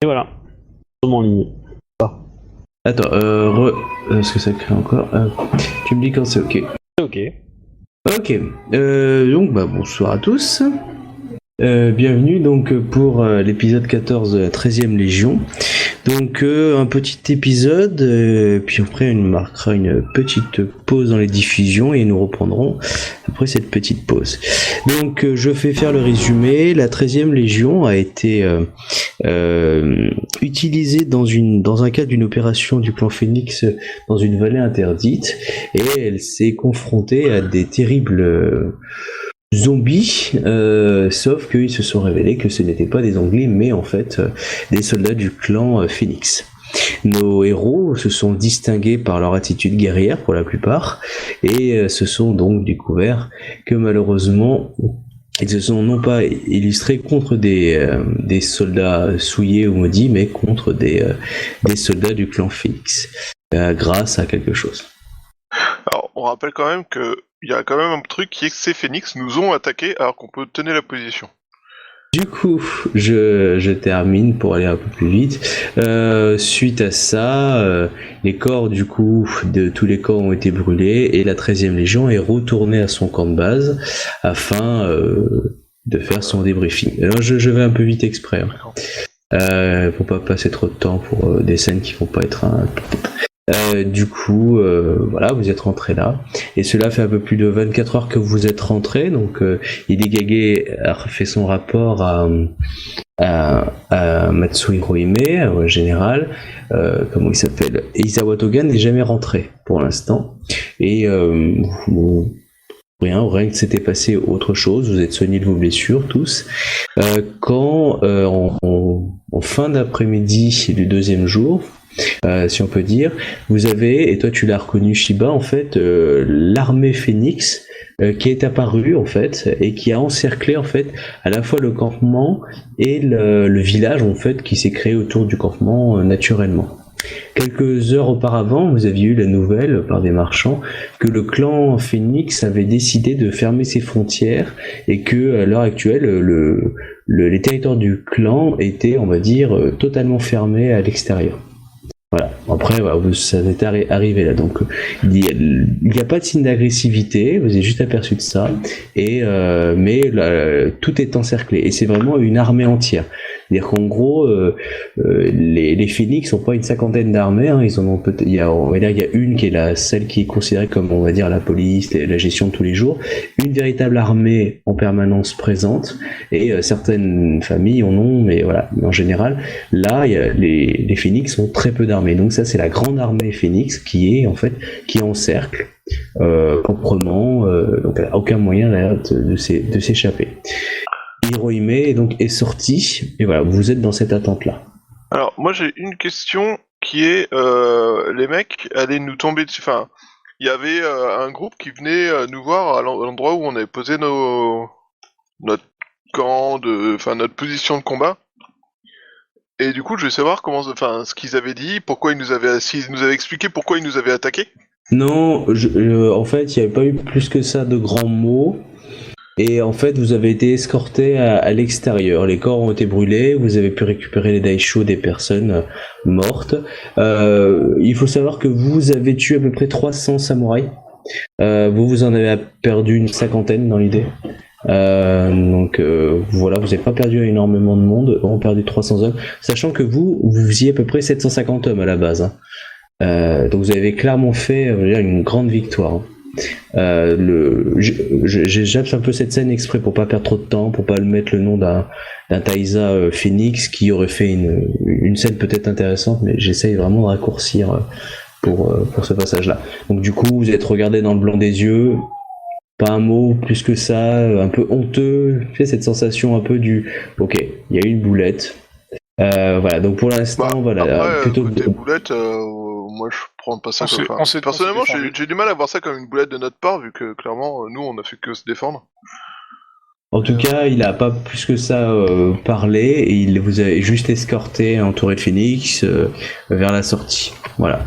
Et voilà. Nous sommes en ligne. Attends, est-ce que ça crée encore tu me dis quand c'est ok. Ok. Ok, donc bonsoir à tous. Bienvenue donc pour l'épisode 14 de la 13e Légion. Donc un petit épisode, puis après on marquera une petite pause dans les diffusions et nous reprendrons après cette petite pause. Donc je fais faire le résumé. La 13e Légion a été utilisée dans un cadre d'une opération du clan Phoenix dans une vallée interdite et elle s'est confrontée à des terribles zombies, sauf qu'ils se sont révélés que ce n'étaient pas des Anglais, mais en fait des soldats du clan Phoenix. Nos héros se sont distingués par leur attitude guerrière pour la plupart, et se sont donc découverts que malheureusement ils se sont non pas illustrés contre des soldats souillés ou maudits, mais contre des soldats du clan Phoenix, grâce à quelque chose. Alors, on rappelle quand même que il y a quand même un truc qui est que ces Phoenix nous ont attaqués alors qu'on peut tenir la position. Du coup, je termine pour aller un peu plus vite. Suite à ça, les corps du coup de tous les corps ont été brûlés et la 13e Légion est retournée à son camp de base afin de faire son débriefing. Alors je vais un peu vite exprès, pour pas passer trop de temps pour des scènes qui vont pas être du coup, voilà, vous êtes rentré là, et cela fait un peu plus de 24 heures que vous êtes rentré. Donc, Hidegage a fait son rapport à Matsui Hirohime, au général, comment il s'appelle. Et Isawa Toga n'est jamais rentré pour l'instant, et rien que s'était passé autre chose. Vous êtes soignés de vos blessures tous. Quand en fin d'après-midi du deuxième jour, si on peut dire, vous avez, et toi tu l'as reconnu Shiba, en fait, l'armée Phoenix qui est apparue en fait et qui a encerclé en fait à la fois le campement et le village en fait qui s'est créé autour du campement naturellement. Quelques heures auparavant, vous aviez eu la nouvelle par des marchands que le clan Phoenix avait décidé de fermer ses frontières et que à l'heure actuelle les territoires du clan étaient, on va dire, totalement fermés à l'extérieur. Voilà. Après, voilà, ça est arrivé là, donc il n'y a pas de signe d'agressivité, vous avez juste aperçu de ça, et mais tout est encerclé, et c'est vraiment une armée entière. C'est-à-dire qu'en gros, les Phoenix n'ont pas une cinquantaine d'armées, hein, ils en ont peut-être, il y a une qui est celle qui est considérée comme, on va dire, la police, la gestion de tous les jours, une véritable armée en permanence présente, et certaines familles en ont, mais voilà, mais en général, là, les Phoenix ont très peu d'armées. Donc ça, c'est la grande armée Phoenix qui encercle proprement, donc elle n'a aucun moyen là, de s'échapper. Hirohime donc est sorti, et voilà, vous êtes dans cette attente-là. Alors, moi j'ai une question qui est, les mecs allaient nous tomber dessus, enfin, il y avait un groupe qui venait nous voir à l'endroit où on avait posé notre camp, notre position de combat. Et du coup, je veux savoir ce qu'ils avaient dit, s'ils nous avaient expliqué pourquoi ils nous avaient attaqués. Non, en fait, il n'y avait pas eu plus que ça de grands mots. Et en fait, vous avez été escorté à l'extérieur. Les corps ont été brûlés. Vous avez pu récupérer les daisho des personnes mortes. Il faut savoir que vous avez tué à peu près 300 samouraïs. Vous en avez perdu une cinquantaine dans l'idée. Donc voilà, vous n'avez pas perdu énormément de monde, on a perdu 300 hommes, sachant que vous faisiez à peu près 750 hommes à la base, hein. Donc vous avez clairement fait une grande victoire, hein. J'appe un peu cette scène exprès pour pas perdre trop de temps, pour pas mettre le nom d'un Taïsa Phoenix qui aurait fait une scène peut-être intéressante, mais j'essaye vraiment de raccourcir pour ce passage là. Donc du coup vous êtes regardé dans le blanc des yeux, pas un mot plus que ça, un peu honteux, tu sais, cette sensation un peu du ok, il y a eu une boulette. Voilà, donc pour l'instant, voilà. Après, plutôt côté boulette, moi je prends pas ça comme ça. Personnellement, j'ai du mal à voir ça comme une boulette de notre part, vu que clairement, nous on a fait que se défendre. En tout cas, il a pas plus que ça parlé, et il vous a juste escorté, entouré de Phoenix, vers la sortie. Voilà.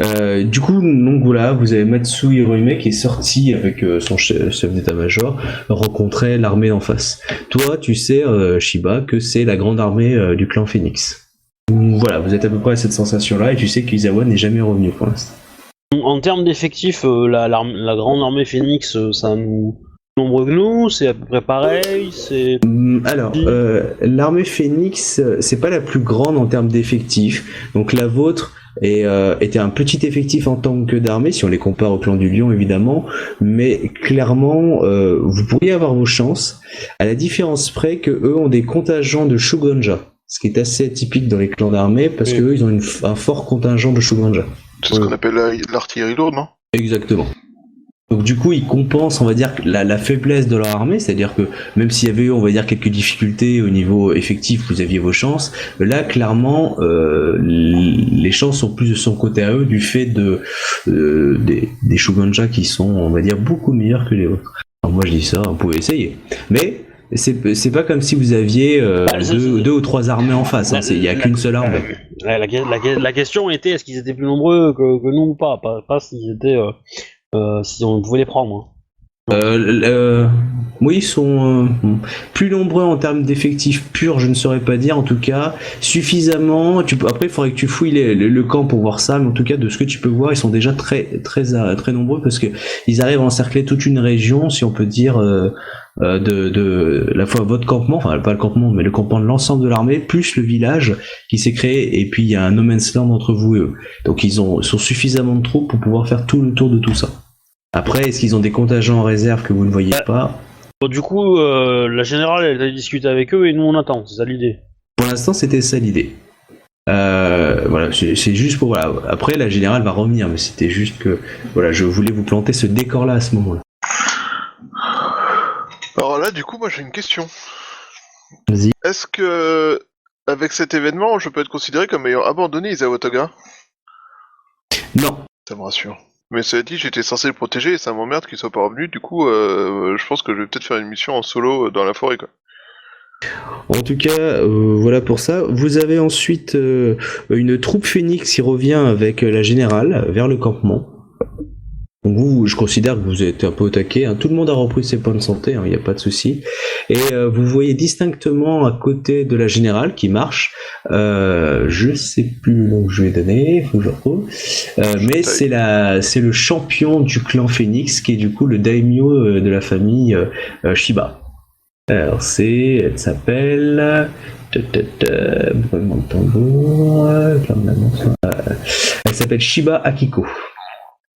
Du coup, donc voilà, vous avez Matsu Hirohime qui est sorti avec son chef d'état-major rencontrer l'armée en face. Toi, tu sais, Shiba, que c'est la grande armée du clan Phoenix. Voilà, vous êtes à peu près à cette sensation-là et tu sais qu'Izawa n'est jamais revenu pour l'instant. En termes d'effectifs, la grande armée Phoenix, ça nous nombreux que nous, c'est à peu près pareil, c'est... Alors, l'armée Phoenix, c'est pas la plus grande en termes d'effectifs. Donc la vôtre était un petit effectif en tant que d'armée, si on les compare au clan du Lion évidemment, mais clairement, vous pourriez avoir vos chances, à la différence près que eux ont des contingents de Shugonja, ce qui est assez atypique dans les clans d'armée, parce que eux, ils ont un fort contingent de Shugonja. C'est ce qu'on appelle l'artillerie lourde, non? Exactement. Donc du coup, ils compensent, on va dire, la faiblesse de leur armée, c'est-à-dire que même s'il y avait eu, on va dire, quelques difficultés au niveau effectif, vous aviez vos chances. Là, clairement, les chances sont plus de son côté à eux du fait des Shugonja qui sont, on va dire, beaucoup meilleurs que les autres. Alors moi, je dis ça, vous pouvez essayer, mais c'est pas comme si vous aviez deux ou trois armées en face. Il y a qu'une seule armée. La question était est-ce qu'ils étaient plus nombreux que nous ou pas, pas s'ils étaient si on pouvait les prendre. Oui, ils sont plus nombreux en termes d'effectifs purs, je ne saurais pas dire. En tout cas, suffisamment. Après, il faudrait que tu fouilles le camp pour voir ça, mais en tout cas, de ce que tu peux voir, ils sont déjà très nombreux parce que ils arrivent à encercler toute une région, si on peut dire, de la fois votre campement, enfin pas le campement, mais le campement de l'ensemble de l'armée, plus le village qui s'est créé, et puis il y a un no man's land entre vous et eux. Donc ils sont suffisamment de troupes pour pouvoir faire tout le tour de tout ça. Après, est-ce qu'ils ont des contingents en réserve que vous ne voyez pas? Bon, du coup, la générale, elle a discuté avec eux et nous on attend, c'est ça l'idée. Pour l'instant, c'était ça l'idée. Voilà, c'est juste pour voilà. Après, la générale va revenir, mais c'était juste que voilà, je voulais vous planter ce décor-là à ce moment-là. Alors là, du coup, moi j'ai une question. Vas-y. Est-ce que, avec cet événement, je peux être considéré comme ayant abandonné Izawa Toga? Non. Ça me rassure. Mais cela dit, j'étais censé le protéger et ça m'emmerde qu'il soit pas revenu. Du coup, je pense que je vais peut-être faire une mission en solo dans la forêt, quoi. En tout cas, voilà pour ça. Vous avez ensuite une troupe Phoenix qui revient avec la générale vers le campement. Donc vous, je considère que vous êtes un peu au taquet, hein. Tout le monde a repris ses points de santé, il n'y a pas de souci. Et vous voyez distinctement à côté de la générale qui marche, je sais plus le nom que je vais donner, faut que je retrouve, mais c'est le champion du clan Phoenix qui est du coup le daimyo de la famille Shiba. Alors elle s'appelle... Elle s'appelle Shiba Akiko.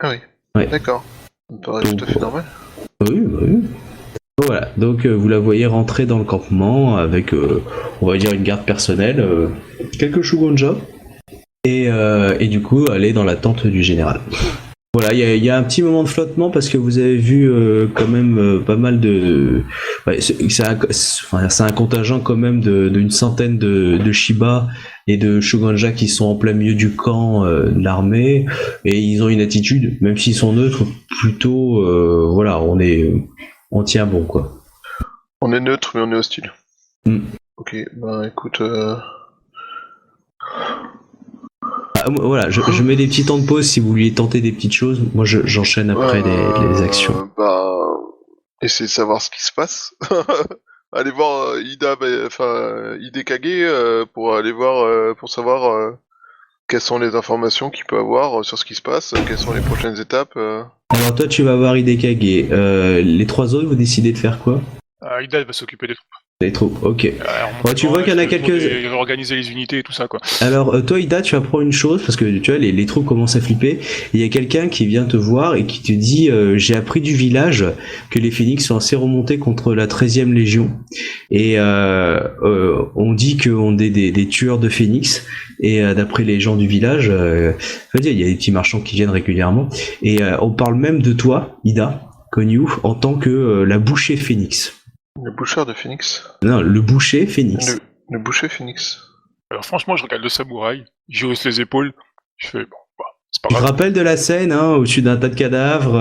Ah oui. Ouais. D'accord. Ça me paraît tout à fait normal. Oui. Voilà, donc vous la voyez rentrer dans le campement avec, on va dire, une garde personnelle, quelques Shugonja, et du coup aller dans la tente du général. Voilà, il y a un petit moment de flottement parce que vous avez vu quand même pas mal de... Ouais, c'est un contingent quand même d'une centaine de Shiba et de Shugonja qui sont en plein milieu du camp de l'armée, et ils ont une attitude, même s'ils sont neutres, plutôt... voilà, on tient bon, quoi. On est neutre, mais on est hostile. Ok, écoute... Voilà, je mets des petits temps de pause si vous vouliez tenter des petites choses. Moi, j'enchaîne après les actions. Essayer de savoir ce qui se passe. Aller voir Hidekage pour aller voir, pour savoir quelles sont les informations qu'il peut avoir sur ce qui se passe, quelles sont les prochaines étapes. Alors toi, tu vas voir Hidekage. Les trois autres, vous décidez de faire quoi? Ida va s'occuper des troupes. Les troupes, ok. Tu vois qu'il y en a quelques... Organiser les unités et tout ça, quoi. Alors, toi, Ida, tu apprends une chose, parce que tu vois, les troupes commencent à flipper. Il y a quelqu'un qui vient te voir et qui te dit j'ai appris du village que les Phoenix sont assez remontés contre la 13e Légion. Et on dit qu'on est des tueurs de Phoenix. Et d'après les gens du village, il y a des petits marchands qui viennent régulièrement. Et on parle même de toi, Ida, connu en tant que la boucher Phoenix. Le boucher de Phoenix? Non, le boucher Phoenix. Le boucher Phoenix. Alors franchement, je regarde le samouraï, je hausse les épaules, je fais bon, c'est pas grave. grave. Je te rappelle de la scène, au-dessus d'un tas de cadavres.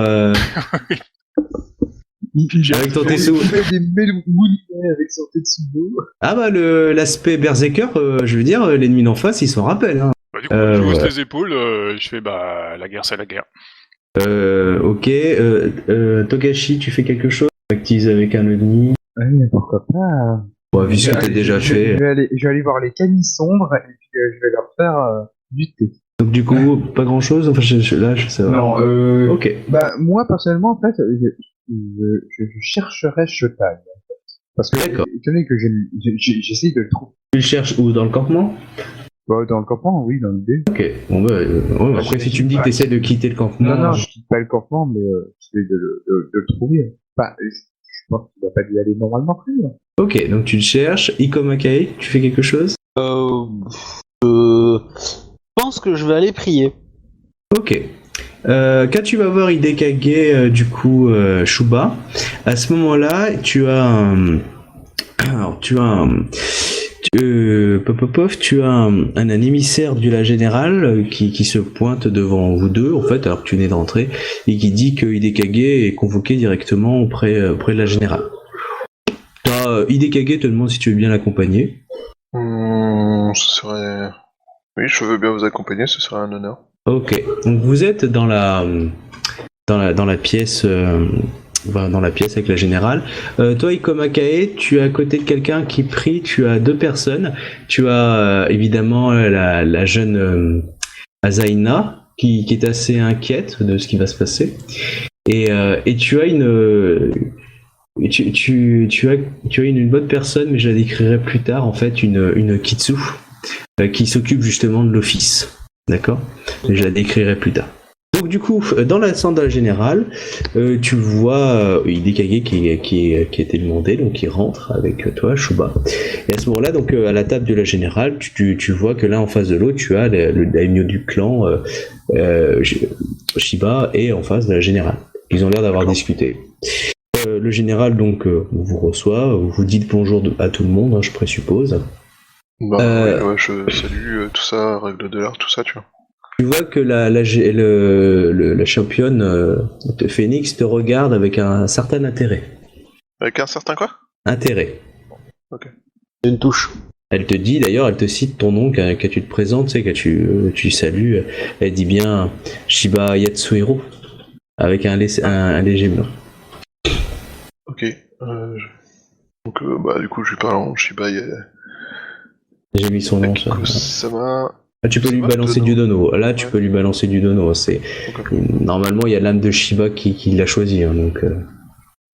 Avec ton Tetsuo. Des moulinets avec son Tetsuo. Ah bah l'aspect berserker, je veux dire, l'ennemi d'en face, il s'en rappelle. Hein. Bah, du coup, je hausse ouais. les épaules, je fais bah la guerre c'est la guerre. Ok. Togashi, tu fais quelque chose? Active avec un ennemi. Ouais, pourquoi pas. Ouais, vu ce que t'as déjà fait. Je vais aller voir les canis sombres et puis je vais leur faire du thé. Donc du coup, pas grand chose. Enfin, là, je sais pas. Non, Ok. bah, moi, personnellement, en fait, je chercherais Shotai. Parce que, D'accord. étant donné que j'essaye de le trouver. Tu le cherches où? Dans le campement? Bah, dans le campement, oui, dans l'idée. Ok. Bon bah, ouais, après, si tu me dis que t'essaies de quitter le campement. Non, je quitte pas le campement, mais j'essaie de le trouver. Enfin, je pense qu'il va pas y aller normalement plus. Ok, donc tu le cherches. Ikomakai, tu fais quelque chose? Je pense que je vais aller prier. Ok. Quand tu vas voir Hidekage, du coup, Shuba, à ce moment-là, tu as un. Alors, tu as un. Tu as un émissaire du la générale qui se pointe devant vous deux, en fait, alors que tu venais d'entrer, et qui dit que Hidekage est convoqué directement auprès de la générale. Hidekage te demande si tu veux bien l'accompagner. Ce serait... Oui, je veux bien vous accompagner, ce serait un honneur. Ok, donc vous êtes dans la pièce, dans la pièce avec la générale. Toi, Ikomakae, tu es à côté de quelqu'un qui prie. Tu as deux personnes. Tu as évidemment la jeune Azaina qui est assez inquiète de ce qui va se passer. Et tu as une bonne personne, mais je la décrirai plus tard. En fait, une Kitsu qui s'occupe justement de l'office. D'accord? Mais je la décrirai plus tard. Donc du coup, dans la salle générale, tu vois Hidekage qui a été demandé, donc il rentre avec toi, Shuba. Et à ce moment-là, donc à la table de la générale, tu vois que là en face de l'autre, tu as le daimyo du clan Shiba et en face de la générale. Ils ont l'air d'avoir discuté. Le général donc vous reçoit, vous dites bonjour à tout le monde, hein, je présuppose. Bah oui, ouais, je salue tout ça, règle de l'art, tout ça, tu vois. Tu vois que la championne de Phoenix te regarde avec un certain intérêt. Avec un certain quoi? Intérêt. Ok. Une touche. Elle te dit d'ailleurs, elle te cite ton nom quand tu te présentes, tu sais, quand tu salues. Elle dit bien Shiba Yatsuhiro avec un léger mur. Ok. Donc bah du coup je lui parle en Shiba J'ai mis son nom. Akiko-sama. Ah, tu peux lui balancer du dono. Là, tu peux lui balancer du dono. C'est normalement il y a l'âme de Shiba qui l'a choisi, hein, donc.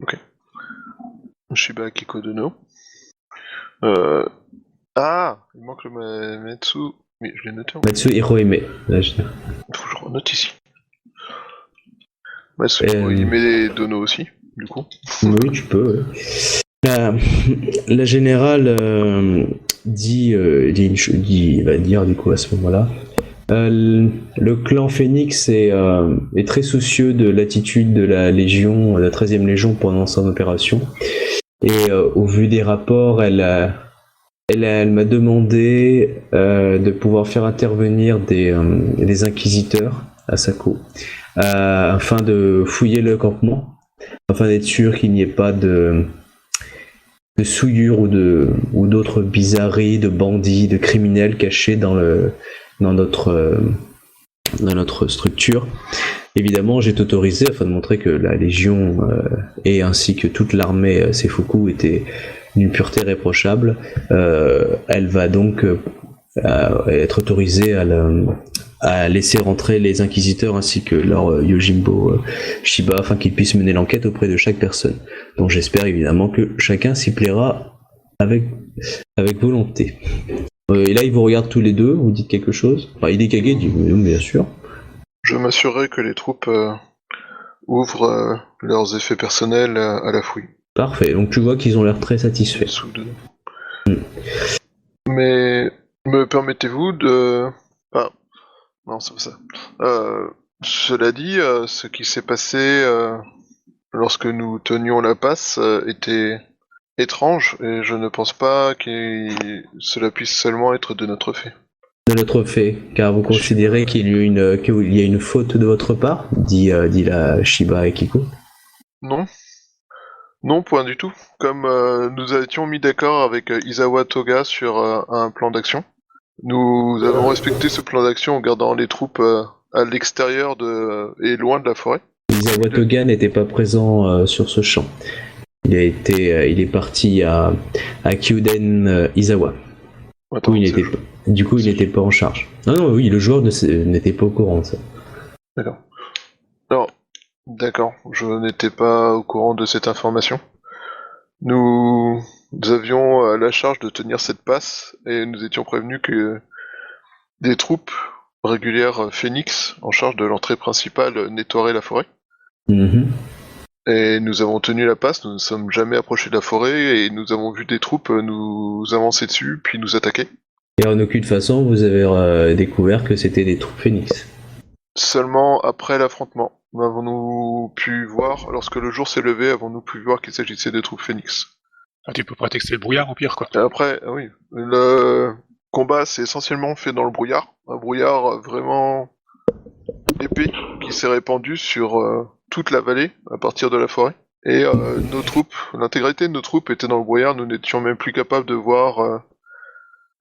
Ok. Shiba Akiko Dono. Ah, il manque le Metsu. Mais je l'ai noté. Matsu Hirohime. Là, Faut que je renote ici. Matsu Hirohime Dono aussi, du coup. Oui, tu peux. Ouais. La générale dit, va dire du coup à ce moment-là. Le clan Phoenix est très soucieux de l'attitude de la Légion, la 13e Légion pendant son opération. Et au vu des rapports, elle m'a demandé de pouvoir faire intervenir des inquisiteurs à Sako afin de fouiller le campement, afin d'être sûr qu'il n'y ait pas de souillures ou d'autres bizarreries, de bandits, de criminels cachés dans notre structure. Évidemment, j'ai autorisé afin de montrer que la Légion et ainsi que toute l'armée Seifuku était d'une pureté réprochable. Elle va donc être autorisée à laisser rentrer les inquisiteurs ainsi que leur Yojimbo Shiba afin qu'ils puissent mener l'enquête auprès de chaque personne. Donc j'espère évidemment que chacun s'y plaira avec volonté. Et là, ils vous regardent tous les deux, vous dites quelque chose. Enfin, Hidekage dit oui, bien sûr. Je m'assurerai que les troupes ouvrent leurs effets personnels à la fouille. Parfait, donc tu vois qu'ils ont l'air très satisfaits. Mais me permettez-vous de... Ah, non, c'est pas ça. Cela dit, ce qui s'est passé lorsque nous tenions la passe était étrange, et je ne pense pas que cela puisse seulement être de notre fait. De notre fait, car vous considérez qu'il y a une faute de votre part, dit la Shiba Akiko. Non. Non, point du tout. Comme nous étions mis d'accord avec Izawa Toga sur un plan d'action, Nous avons respecté ce plan d'action en gardant les troupes à l'extérieur et loin de la forêt. Isawa Toga n'était pas présent sur ce champ. Il est parti à Kyuden Isawa. Attends, Du coup, il n'était pas en charge. Non, oui, le joueur n'était pas au courant de ça. D'accord. Non, d'accord, je n'étais pas au courant de cette information. Nous avions la charge de tenir cette passe et nous étions prévenus que des troupes régulières Phoenix en charge de l'entrée principale nettoieraient la forêt. Mhm. Et nous avons tenu la passe, nous ne sommes jamais approchés de la forêt et nous avons vu des troupes nous avancer dessus puis nous attaquer. Et en aucune façon, vous avez découvert que c'était des troupes Phoenix. Seulement après l'affrontement, avons-nous pu voir, lorsque le jour s'est levé, avons-nous pu voir qu'il s'agissait de troupes Phoenix. Ah, tu peux prétexter le brouillard au pire, quoi. Et après, oui, le combat s'est essentiellement fait dans le brouillard, un brouillard vraiment épais qui s'est répandu sur toute la vallée à partir de la forêt. Et nos troupes, l'intégralité de nos troupes était dans le brouillard, nous n'étions même plus capables de voir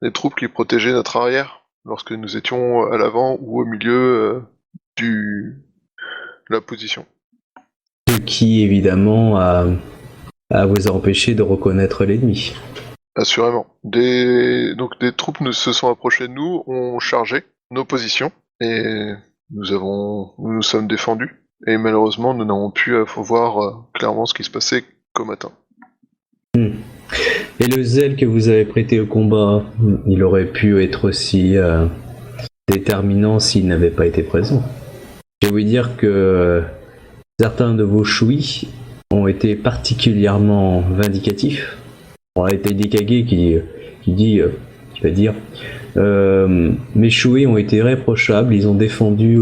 les troupes qui protégeaient notre arrière lorsque nous étions à l'avant ou au milieu de la position. Ce qui, évidemment, vous a empêché de reconnaître l'ennemi. Assurément. Donc des troupes se sont approchées de nous, ont chargé nos positions, et nous sommes défendus. Et malheureusement, nous n'avons pu voir clairement ce qui se passait qu'au matin. Et le zèle que vous avez prêté au combat, il aurait pu être aussi déterminant s'il n'avait pas été présent. Je vais vous dire que certains de vos shui ont été particulièrement vindicatifs. On a été Dikage qui va dire mes shui ont été irréprochables, ils ont défendu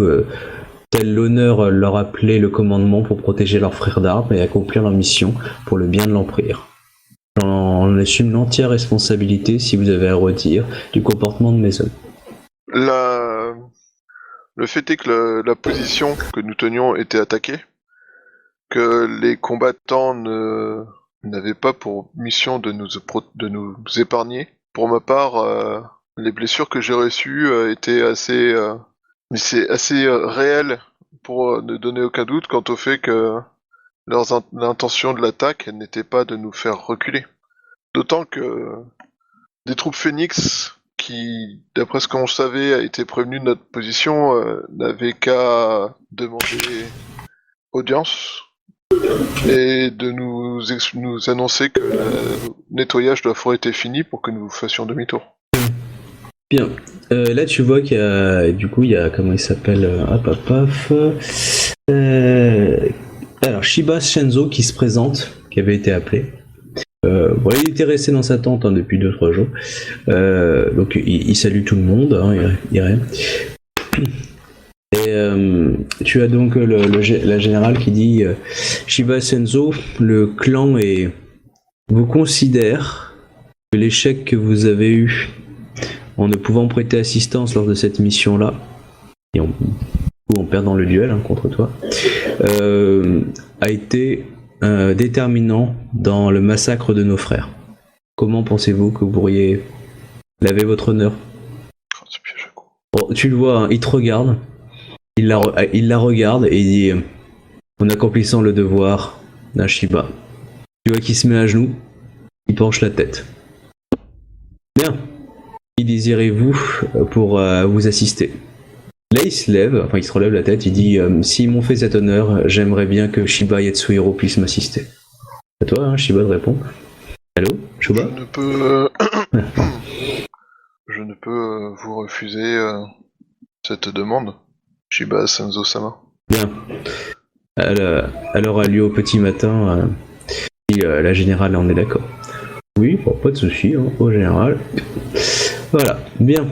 tel l'honneur leur appelait le commandement pour protéger leurs frères d'armes et accomplir leur mission pour le bien de l'Empire. J'en assume l'entière responsabilité, si vous avez à redire, du comportement de mes hommes. Le fait est que la position que nous tenions était attaquée, que les combattants n'avaient pas pour mission de nous épargner. Pour ma part, les blessures que j'ai reçues étaient assez réelles pour ne donner aucun doute quant au fait que l'intention de l'attaque n'était pas de nous faire reculer. D'autant que des troupes Phoenix qui, d'après ce qu'on savait, étaient prévenues de notre position, n'avaient qu'à demander audience et de nous annoncer que le nettoyage de la forêt était fini pour que nous fassions demi-tour. Bien. Là, tu vois qu'il y a, comment il s'appelle, alors, Shiba Shenzo qui se présente, qui avait été appelé. Il était resté dans sa tente depuis 2-3 jours. Donc, il salue tout le monde, hein, Et tu as donc la générale qui dit Shiba Senzo, le clan vous considère que l'échec que vous avez eu en ne pouvant prêter assistance lors de cette mission-là, et en perdant le duel contre toi, a été déterminant dans le massacre de nos frères. Comment pensez-vous que vous pourriez laver votre honneur? Tu le vois, hein, il te regarde. Il la regarde et il dit en accomplissant le devoir d'un Shiba. Tu vois qu'il se met à genoux, il penche la tête. Bien. Qui désirez-vous pour vous assister? Là il se lève, enfin il se relève la tête, il dit s'ils m'ont fait cet honneur, j'aimerais bien que Shiba Yatsuhiro puisse m'assister. À toi, hein, Shiba de répondre. Allô, Shiba? Je ne peux vous refuser cette demande. Shiba Senzo-sama. Bien. Elle aura lieu au petit matin. Et la générale en est d'accord. Oui, bon, pas de soucis, hein, au général. Voilà, bien.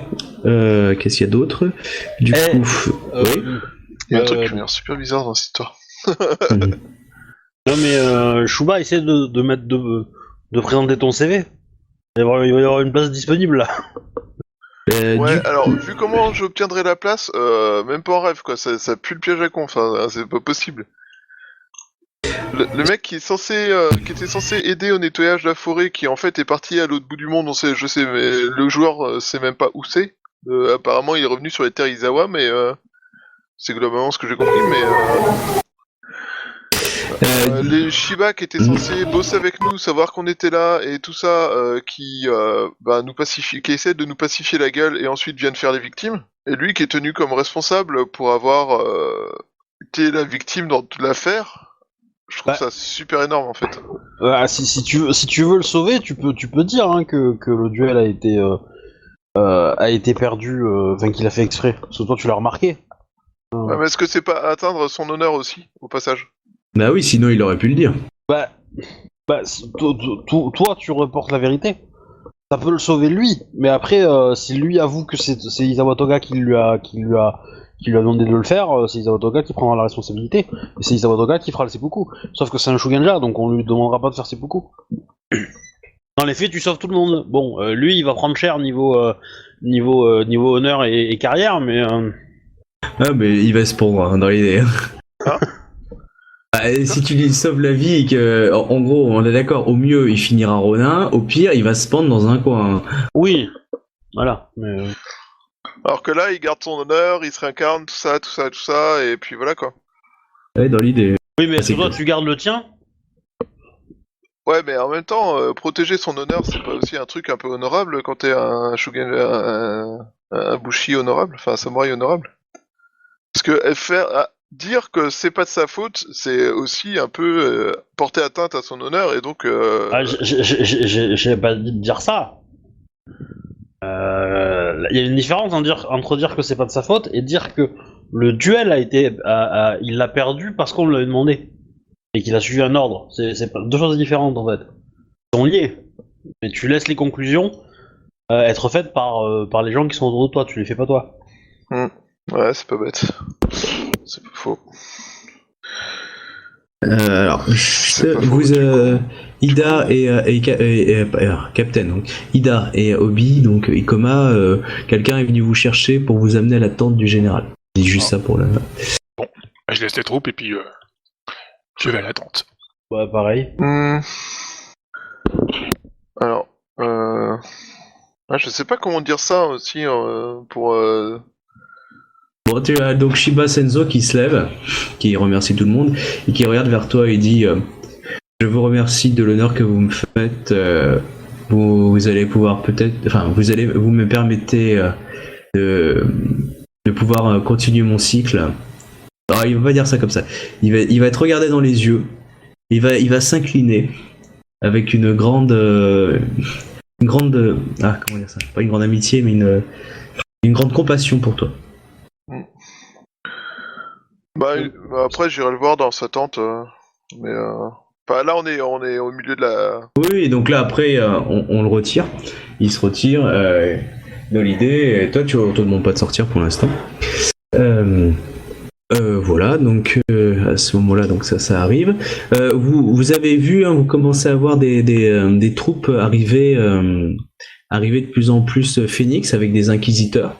Qu'est-ce qu'il y a d'autre? Du coup, oui. Il y a un truc qui m'a l'air super bizarre dans cette histoire. Non mais Shuba, essaie de présenter ton CV. Il va y avoir une place disponible là. Alors, vu comment j'obtiendrai la place, même pas en rêve, quoi, ça pue le piège à con, enfin, c'est pas possible. le mec qui était censé aider au nettoyage de la forêt, qui en fait est parti à l'autre bout du monde, je sais, mais le joueur sait même pas où c'est. Apparemment, il est revenu sur les terres Izawa, mais c'est globalement ce que j'ai compris. Mais les Shiba qui étaient censés bosser avec nous, savoir qu'on était là et tout ça, qui essaient de nous pacifier la gueule et ensuite viennent faire les victimes. Et lui qui est tenu comme responsable pour avoir été la victime dans toute l'affaire. Je trouve ça super énorme en fait. Si tu veux le sauver, tu peux dire hein, que le duel a été perdu, enfin qu'il a fait exprès. Parce que toi tu l'as remarqué. Ouais, mais est-ce que c'est pas atteindre son honneur aussi, au passage? Bah oui, sinon il aurait pu le dire. Toi tu reportes la vérité. Ça peut le sauver lui, mais après si lui avoue que c'est Izawa Toga qui lui a demandé de le faire, c'est Izawa Toga qui prendra la responsabilité, et c'est Izawa Toga qui fera le seppuku. Sauf que c'est un Shugenja, donc on lui demandera pas de faire seppuku. Dans les faits, tu sauves tout le monde. Bon, lui, il va prendre cher niveau honneur et carrière, mais... Ah, mais il va se pendre hein, dans l'idée. Hein Si tu lui sauves la vie, et que, en gros, on est d'accord, au mieux, il finira Ronin, au pire, il va se pendre dans un coin. Oui, voilà, mais... Alors que là, il garde son honneur, il se réincarne, tout ça, et puis voilà quoi. Ouais, dans l'idée. Oui, mais c'est toi, clair. tu gardes le tien. Ouais, mais en même temps, protéger son honneur, c'est pas aussi un truc un peu honorable quand t'es un Shugen, un Bushi honorable, enfin un samouraï honorable? Parce que dire que c'est pas de sa faute, c'est aussi un peu porter atteinte à son honneur, et donc... J'ai pas dit de dire ça. Il y a une différence entre dire que c'est pas de sa faute et dire que le duel il l'a perdu parce qu'on lui a demandé et qu'il a suivi un ordre. C'est deux choses différentes en fait. Ils sont liés, mais tu laisses les conclusions être faites par les gens qui sont autour de toi. Tu les fais pas toi. Ouais, c'est pas bête. C'est pas faux. Alors, Ida et Captain, donc Ida et Obi, donc Ikoma, quelqu'un est venu vous chercher pour vous amener à la tente du général. Je dis juste ça pour la. Bon, bah, je laisse les troupes et puis je vais à la tente. Ouais, pareil. Alors, je sais pas comment dire ça aussi pour. Bon, tu as donc Shiba Senzo qui se lève, qui remercie tout le monde et qui regarde vers toi et dit je vous remercie de l'honneur que vous me faites. Vous allez pouvoir peut-être, enfin, vous me permettez de pouvoir continuer mon cycle. Alors, il va pas dire ça comme ça. Il va être regardé dans les yeux. Il va s'incliner avec une grande, comment dire ça? Pas une grande amitié, mais une grande compassion pour toi. Bah, après, j'irai le voir dans sa tente, mais enfin, là, on est au milieu de la. Oui, donc là après, on le retire. Il se retire dans l'idée. Et toi, on te demande pas de sortir pour l'instant. Voilà, donc à ce moment-là, donc ça arrive. Vous avez vu, hein, vous commencez à voir des troupes arriver de plus en plus Phoenix avec des inquisiteurs.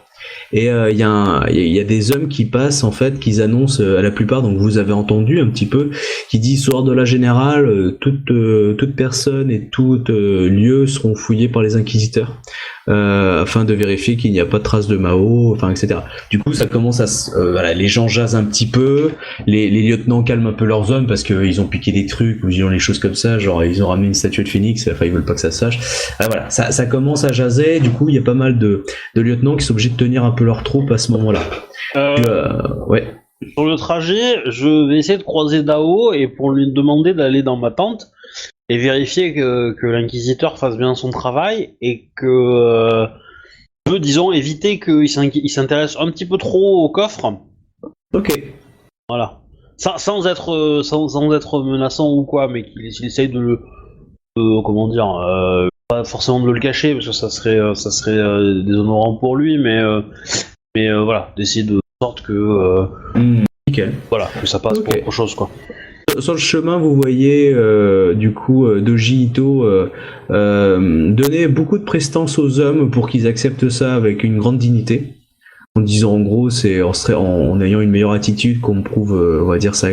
Et il y a des hommes qui passent en fait, qui annoncent à la plupart, donc vous avez entendu un petit peu, qui dit soir de la générale, toute personne et tout lieu seront fouillés par les inquisiteurs afin de vérifier qu'il n'y a pas de traces de Mao, enfin etc. Du coup ça commence à voilà, les gens jasent un petit peu, les lieutenants calment un peu leurs hommes parce qu'ils ont piqué des trucs ou ils ont les choses comme ça, genre ils ont ramené une statue de Phoenix, enfin ils veulent pas que ça se sache. Voilà, ça commence à jaser, du coup il y a pas mal de lieutenants qui sont obligés de tenir un peu leurs troupes à ce moment-là. Ouais. Sur le trajet, je vais essayer de croiser Dao et pour lui demander d'aller dans ma tente et vérifier que l'inquisiteur fasse bien son travail et que peut, disons, éviter qu'il s'intéresse un petit peu trop au coffre. Ok. Voilà. Sans être menaçant ou quoi, mais qu'il essaye de comment dire, pas forcément de le cacher parce que ça serait déshonorant pour lui, mais voilà, d'essayer de sorte que Nickel. voilà, que ça passe Ok. pour autre chose quoi. Sur le chemin, vous voyez du coup Doji Ito donner beaucoup de prestance aux hommes pour qu'ils acceptent ça avec une grande dignité. en disant en gros c'est en ayant une meilleure attitude qu'on prouve on va dire ça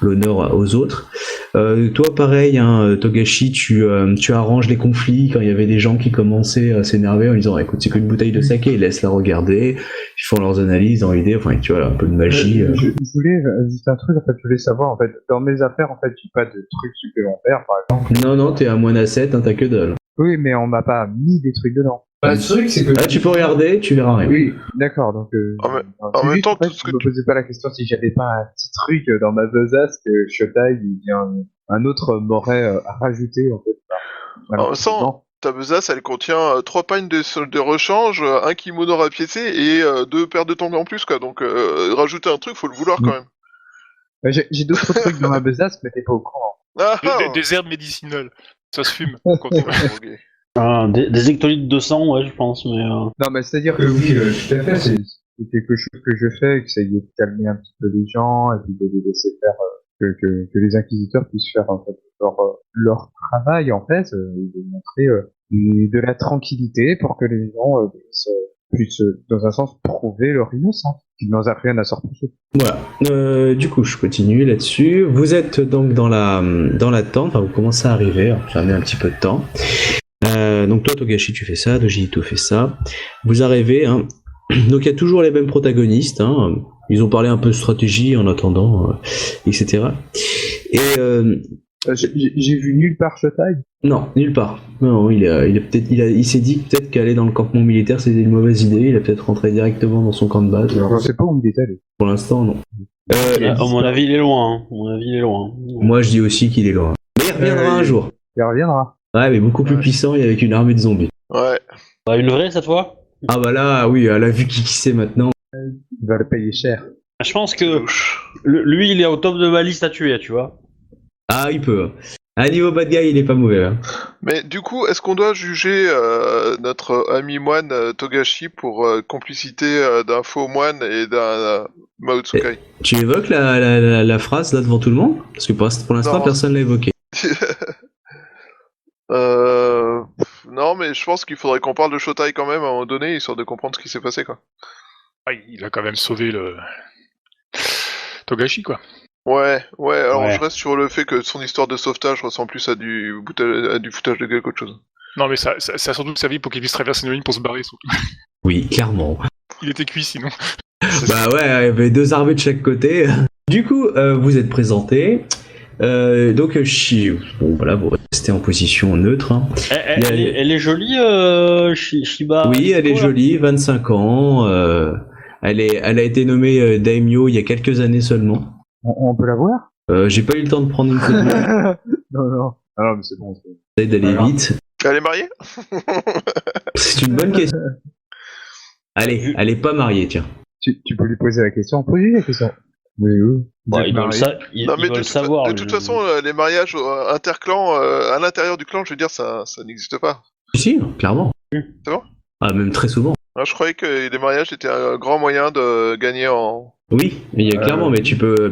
l'honneur aux autres. Toi pareil hein, Togashi tu arranges les conflits quand il y avait des gens qui commençaient à s'énerver en disant écoute c'est qu'une bouteille de saké, laisse la regarder, ils font leurs analyses dans l'idée, enfin tu vois un peu de magie. Je voulais juste un truc en fait, je voulais savoir en fait, dans mes affaires en fait, j'ai pas de trucs supplémentaires par exemple. Non t'es à moins 7 hein, t'as que dalle. Oui, mais on m'a pas mis des trucs dedans. Le truc c'est que tu peux regarder, tu verras rien. Oui, d'accord, donc en même temps, en fait, tout ce que je me posais pas la question si j'avais pas un petit truc dans ma besace que Shotai ou bien un autre m'aurait à rajouter en fait. En même temps, ta besace, elle contient 3 pagnes de rechange, un kimono rapiécé et 2 paires de tongs en plus, quoi. Donc, rajouter un truc, faut le vouloir quand même. J'ai d'autres trucs dans ma besace, mais t'es pas au courant. Ah, Des herbes médicinales. Ça se fume. ok. Des hectolitres de sang, ouais, je pense, mais... Non, mais c'est-à-dire que oui, tout à fait, c'est quelque chose que je fais, que ça y est de calmer un petit peu les gens, et puis de les laisser faire, que les inquisiteurs puissent faire en fait, leur travail, en fait, et de montrer de la tranquillité pour que les gens puissent, dans un sens, prouver leur innocence, qu'ils n'ont rien à se reprocher. Voilà. Du coup, je continue là-dessus. Vous êtes donc dans la tente, enfin, vous commencez à arriver, hein, ça met un petit peu de temps. Donc toi Togashi tu fais ça, Dojito fait ça. Vous arrivez, hein. Donc il y a toujours les mêmes protagonistes, hein. Ils ont parlé un peu de stratégie en attendant, etc. Et j'ai vu nulle part Shotai. non, nulle part. Non, il s'est dit peut-être qu'aller dans le campement militaire c'était une mauvaise idée. Il a peut-être rentré directement dans son camp de base. Je sais pas où il est allé. Pour l'instant non. à mon avis, il est loin. Hein. À mon avis, il est loin. Moi je dis aussi qu'il est loin. Mais il reviendra un jour. Il reviendra. Ouais, mais beaucoup plus puissant et avec une armée de zombies. Ouais. Bah, une vraie, cette fois? Ah bah là, oui, elle a vu qui c'est maintenant. Il va le payer cher. Je pense que lui, il est au top de ma liste à tuer, tu vois. Ah, il peut. À niveau bad guy, il est pas mauvais. Hein. Mais du coup, est-ce qu'on doit juger notre ami moine Togashi pour complicité d'un faux moine et d'un Mao Tsukai? Tu évoques la phrase là devant tout le monde? Parce que pour l'instant, Non. personne l'a évoqué. Non, mais je pense qu'il faudrait qu'on parle de Shotai quand même à un moment donné, histoire de comprendre ce qui s'est passé, quoi. Ah, il a quand même sauvé le Togashi, quoi. Ouais, alors Ouais. je reste sur le fait que son histoire de sauvetage ressemble plus à du foutage de gueule qu'autre chose. Non, mais ça a surtout servi pour qu'il puisse traverser une ligne pour se barrer, surtout. Oui, clairement. Il était cuit, sinon. Bah ouais, il y avait 2 armées de chaque côté. Du coup, vous êtes présentés. Donc, bon, voilà, vous restez en position neutre. Hein. Elle est jolie, Shiba. Oui, elle est Voilà. jolie, 25 ans. Elle a été nommée Daimyo il y a quelques années seulement. On peut la voir? J'ai pas eu le temps de prendre une photo. Non. Ah non, mais c'est bon. J'essaie d'aller vite. Elle est mariée? C'est une bonne question. Allez, elle est pas mariée, tiens. Tu peux lui poser la question. Pose-lui la question. Oui. Bah, il doit le savoir. De toute façon, les mariages interclans à l'intérieur du clan, je veux dire, ça n'existe pas. Si, clairement. C'est bon? Ah, même très souvent. Ah, je croyais que les mariages étaient un grand moyen de gagner en... Oui, mais il y a clairement, mais tu peux,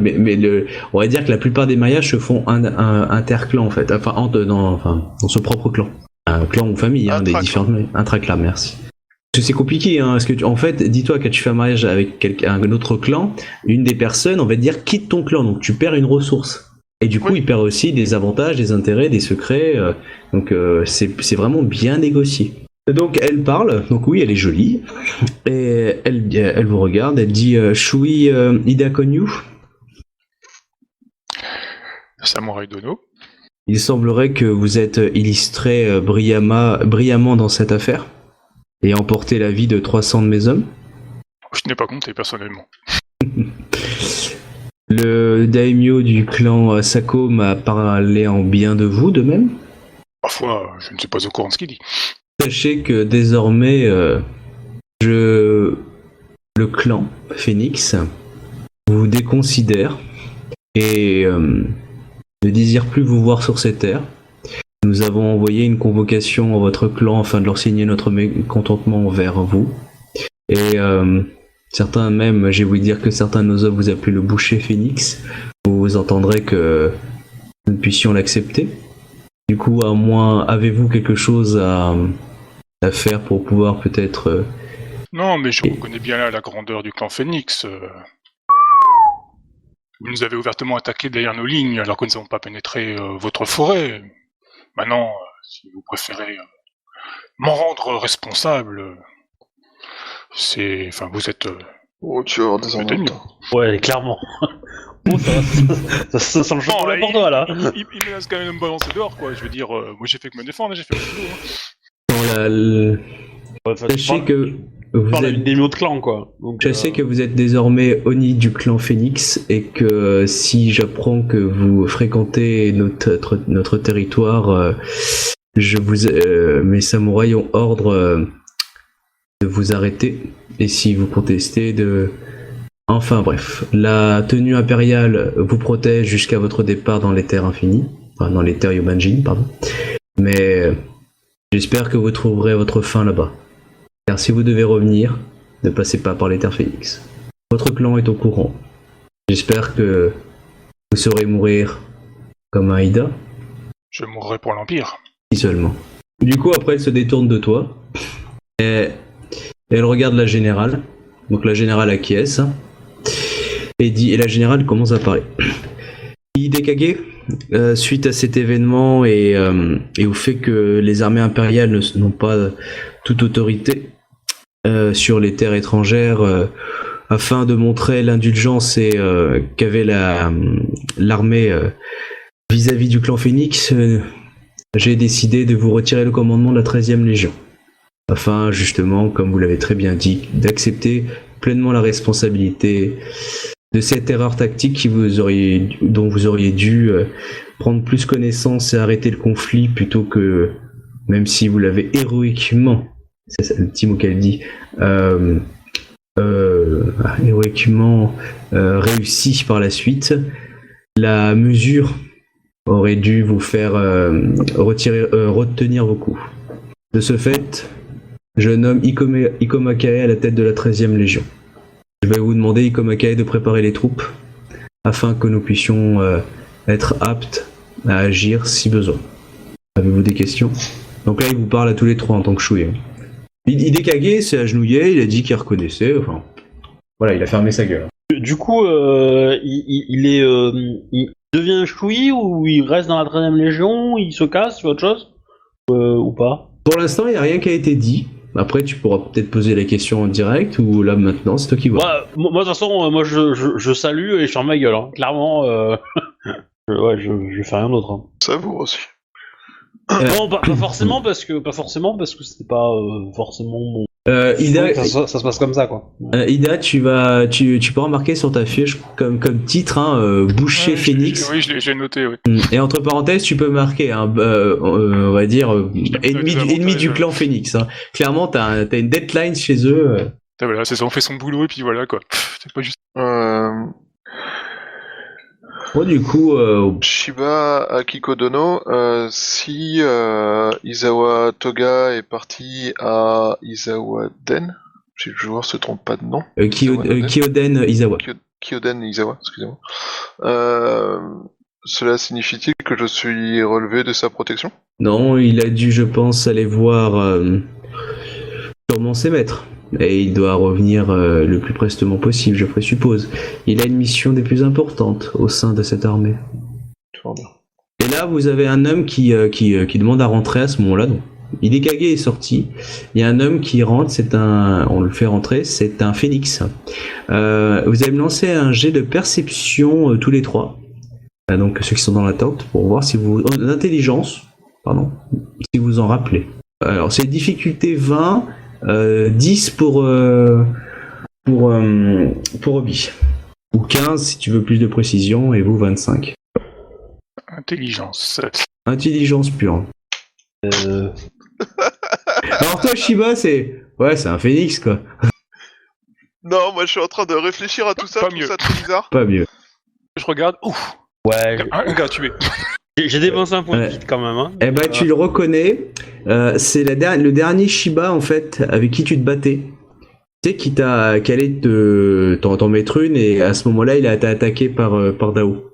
on va dire que la plupart des mariages se font interclan en fait, enfin dans son propre clan, un clan ou famille, hein, des différentes intraclans, merci. Parce que c'est compliqué, hein, parce que en fait, dis-toi quand tu fais un mariage avec un autre clan, une des personnes, on va dire, quitte ton clan, donc tu perds une ressource. Et du coup, il perd aussi des avantages, des intérêts, des secrets, donc c'est vraiment bien négocié. Donc elle parle, donc oui, elle est jolie, et elle vous regarde, elle dit Shui Ida Konyu. Samurai Dono. Il semblerait que vous êtes illustré brillamment dans cette affaire et emporté la vie de 300 de mes hommes. Je n'ai pas compté personnellement. Le daimyo du clan Sako m'a parlé en bien de vous, de même. Parfois, je ne suis pas au courant de ce qu'il dit. Sachez que désormais, le clan Phoenix vous déconsidère et ne désire plus vous voir sur ces terres. Nous avons envoyé une convocation à votre clan afin de leur signer notre mécontentement envers vous. Et certains même, j'ai voulu dire que certains de nos hommes vous appellent le boucher Phoenix. Vous entendrez que nous ne puissions l'accepter. Du coup, à moins, avez-vous quelque chose à faire pour pouvoir peut-être Non, mais je reconnais bien là la grandeur du clan Phoenix. Vous nous avez ouvertement attaqué derrière nos lignes alors que nous n'avons pas pénétré votre forêt. Maintenant, si vous préférez m'en rendre responsable, vous êtes... Oh, tu vas avoir des Peut-être ennuis. Ouais, clairement. Oh, ça sent le chocolat pour toi, là. Il me laisse quand même me balancer dehors, quoi. Je veux dire, moi j'ai fait que me défendre, j'ai fait le boulot. Sachez que vous parle êtes... des mots de clan, quoi. Donc, Je sais que vous êtes désormais Oni du clan Phoenix et que si j'apprends que vous fréquentez notre territoire, mes samouraïs ont ordre de vous arrêter et si vous contestez Enfin bref, la tenue impériale vous protège jusqu'à votre départ dans les terres infinies, enfin dans les terres Yobanjin, pardon. Mais j'espère que vous trouverez votre fin là-bas. Car si vous devez revenir, ne passez pas par les terres Phoenix. Votre clan est au courant. J'espère que vous saurez mourir comme un Ida. Je mourrai pour l'Empire. Si seulement. Du coup, après, elle se détourne de toi. Et elle regarde la générale. Donc la générale acquiesce. Et la générale commence à parler. Hidekage, suite à cet événement et au fait que les armées impériales n'ont pas toute autorité sur les terres étrangères, afin de montrer l'indulgence qu'avait l'armée vis-à-vis du clan Phoenix, j'ai décidé de vous retirer le commandement de la 13e Légion. Afin, justement, comme vous l'avez très bien dit, d'accepter pleinement la responsabilité de cette erreur tactique dont vous auriez dû prendre plus connaissance et arrêter le conflit plutôt que, même si vous l'avez héroïquement, c'est le petit mot qu'elle dit, héroïquement réussi par la suite, la mesure aurait dû vous faire retenir vos coups. De ce fait, je nomme Ikoma Kae à la tête de la 13e Légion. Je vais vous demander, Ikoma Kae, de préparer les troupes afin que nous puissions être aptes à agir si besoin. Avez-vous des questions? Donc là, il vous parle à tous les trois en tant que chouïa. Hidekage s'est agenouillé, il a dit qu'il reconnaissait, enfin... Voilà, il a fermé sa gueule. Du coup, il devient choui ou il reste dans la 13e Légion, il se casse, fait autre chose ou pas? Pour l'instant, il n'y a rien qui a été dit. Après, tu pourras peut-être poser la question en direct ou là maintenant, c'est toi qui vois. Ouais, moi de toute façon, je salue et je ferme ma gueule. Hein. Clairement, je fais rien d'autre. Hein. Ça vous aussi. Non, pas forcément parce que c'était pas forcément mon. Ida, ça se passe comme ça quoi. Ida, tu pourras marquer sur ta fiche comme titre boucher Ouais, Phoenix. Oui, j'ai noté, oui. Et entre parenthèses, tu peux marquer on va dire ennemi du clan Phoenix. Hein. Clairement, t'as une deadline chez eux. Voilà, c'est ça, on fait son boulot et puis voilà quoi. C'est pas juste. Bon, du coup, Shiba Akikodono, si Izawa Toga est parti à Izawa-den, si le joueur se trompe pas de nom. Kyoden Izawa. Kyoden Izawa, excusez-moi. Cela signifie-t-il que je suis relevé de sa protection? Non, il a dû, je pense, aller voir sûrement ses maîtres. Et il doit revenir le plus prestement possible, je présuppose. Il a une mission des plus importantes au sein de cette armée. Tout va bien. Et là, vous avez un homme qui demande à rentrer à ce moment-là. Donc, Hidekage est sorti. Il y a un homme qui rentre, on le fait rentrer, c'est un phénix. Vous allez me lancer un jet de perception tous les trois. Donc ceux qui sont dans la tente, pour voir si vous... d'intelligence, pardon, si vous en rappelez. Alors c'est difficulté 20, 10 pour Obi. Ou 15 si tu veux plus de précision, et vous 25. Intelligence. Intelligence pure. Alors toi Shiba, c'est un phénix quoi. Non, moi je suis en train de réfléchir à tout ça, Pas je trouve mieux. ça très bizarre. Pas mieux. Je regarde, ouf, Ouais. un gars tué. J'ai dépensé un point de Ouais. vide quand même. Hein. Eh ben tu le reconnais, c'est le dernier Shiba en fait avec qui tu te battais. Tu sais qui allait t'en mettre une et à ce moment-là il a été attaqué par Dao.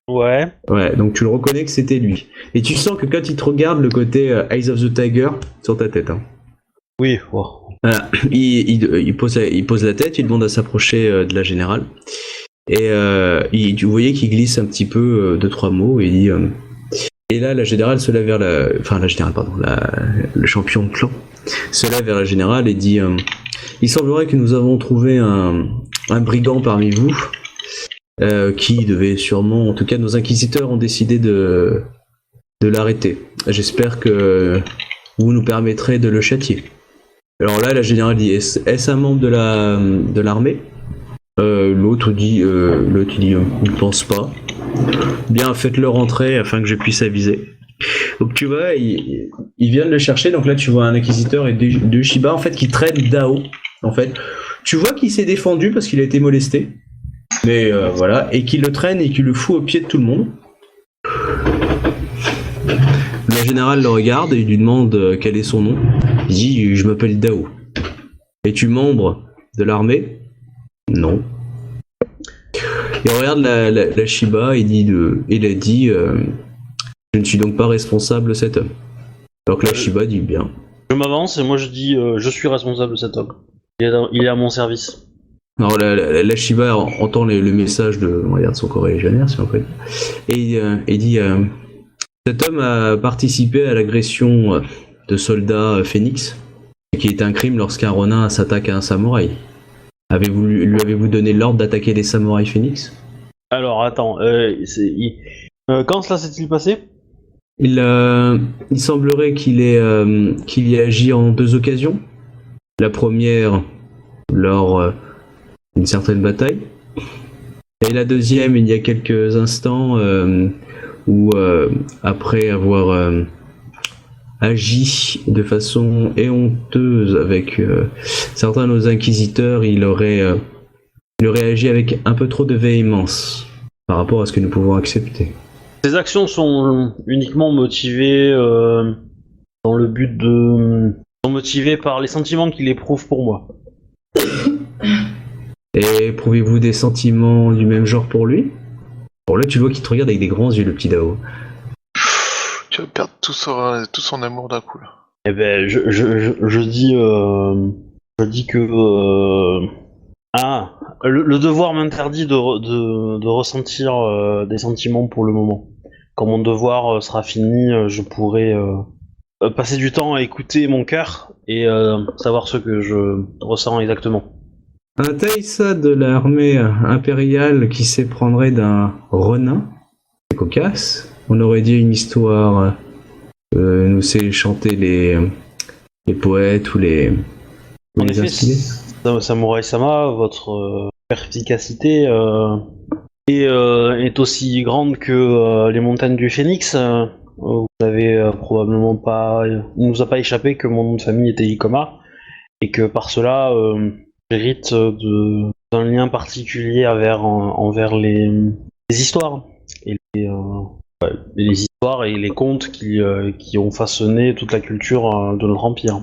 Ouais. Ouais, donc tu le reconnais que c'était lui. Et tu sens que quand il te regarde le côté Eyes of the Tiger sur ta tête. Hein. Oui, bon. Voilà. Il pose la tête, il demande à s'approcher de la générale. Et vous voyez qu'il glisse un petit peu 2-3 mots et il dit et là la générale se lève vers le champion de clan se lève vers la générale et dit il semblerait que nous avons trouvé un brigand parmi vous qui devait sûrement, en tout cas nos inquisiteurs ont décidé de l'arrêter. J'espère que vous nous permettrez de le châtier. Alors là la générale dit est-ce un membre de l'armée? L'autre dit ne pense pas. Bien, faites-le rentrer afin que je puisse aviser. Donc tu vois, il vient de le chercher. Donc là, tu vois un inquisiteur et deux Shiba en fait qui traînent Dao. En fait, tu vois qu'il s'est défendu parce qu'il a été molesté. Mais voilà, et qu'il le traîne et qu'il le fout au pied de tout le monde. Le général le regarde et il lui demande quel est son nom. Il dit je m'appelle Dao. Es-tu membre de l'armée? Non. Il regarde la Shiba et il a dit je ne suis donc pas responsable de cet homme. Alors que la Shiba dit bien. Je m'avance et moi je dis je suis responsable de cet homme. Il est à mon service. Alors la Shiba entend le message de son corps légionnaire, si on peut dire. Et il dit cet homme a participé à l'agression de soldats Phoenix, qui est un crime lorsqu'un Ronin s'attaque à un samouraï. Lui avez-vous donné l'ordre d'attaquer les samouraïs Phoenix? Alors attends, quand cela s'est-il passé? Il semblerait qu'il y ait agi en 2 occasions. La première lors d'une certaine bataille, et la deuxième il y a quelques instants où après avoir agi de façon éhonteuse avec certains de nos inquisiteurs, il aurait agi avec un peu trop de véhémence par rapport à ce que nous pouvons accepter. Ces actions sont uniquement motivées dans le but sont motivées par les sentiments qu'il éprouve pour moi. Et éprouvez-vous des sentiments du même genre pour lui? Bon là tu vois qu'il te regarde avec des grands yeux, le petit Dao. Tu vas perdre tout son amour d'un coup là. Eh ben je dis que le devoir m'interdit de ressentir des sentiments pour le moment. Quand mon devoir sera fini, je pourrai passer du temps à écouter mon cœur et savoir ce que je ressens exactement. Un Taïsa de l'armée impériale qui s'éprendrait d'un Ronin, c'est cocasse. On aurait dit une histoire, nous sait chanter les poètes ou les En effet, inspirés. Samurai-sama, votre perspicacité est aussi grande que les montagnes du Phénix. Vous avez probablement pas, il nous a pas échappé que mon nom de famille était Ikoma et que par cela j'hérite d'un lien particulier envers les histoires et les histoires et les contes qui ont façonné toute la culture de notre empire.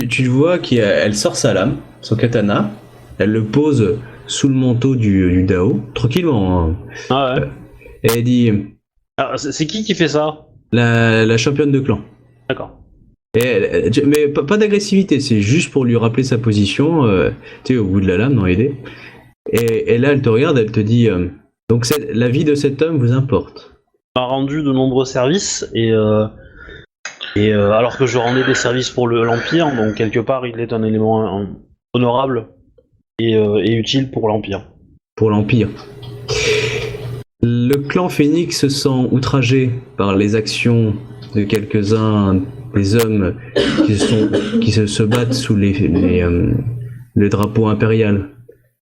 Tu vois qu'elle sort sa lame, son katana, elle le pose sous le manteau du Dao, tranquillement. Hein. Ah ouais. Et elle dit c'est qui fait ça? La championne de clan. D'accord. Mais pas d'agressivité, c'est juste pour lui rappeler sa position, tu sais, au bout de la lame, dans les dés. Et là, elle te regarde, elle te dit donc la vie de cet homme vous importe. On m'a rendu de nombreux services et alors que je rendais des services pour l'Empire, donc quelque part il est un élément honorable et utile pour l'Empire. Pour l'Empire. Le clan Phoenix se sent outragé par les actions de quelques-uns des hommes qui se battent sous le drapeau impérial.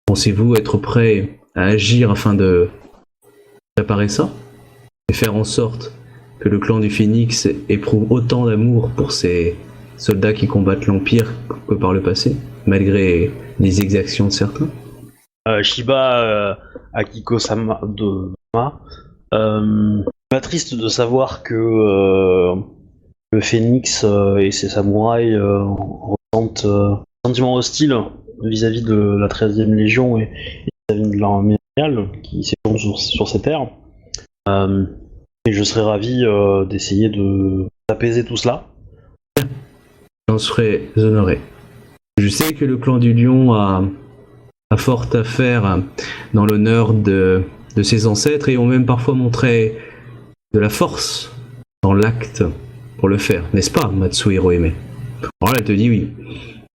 Pensez-vous être prêt à agir afin de préparer ça et faire en sorte que le clan du Phénix éprouve autant d'amour pour ces soldats qui combattent l'Empire que par le passé, malgré les exactions de certains? Shiba Akiko-sama m'attriste de savoir que le Phénix et ses samouraïs ressentent un sentiment hostile vis-à-vis de la 13e Légion et vis-à-vis de l'armée impériale qui s'étend sur ces terres. Et je serais ravi d'essayer d'apaiser tout cela. j'en serais honoré. Je sais que le clan du Lion a fort à faire dans l'honneur de ses ancêtres et ont même parfois montré de la force dans l'acte pour le faire, n'est-ce pas, Matsu Hirohime? Alors là, elle te dit oui.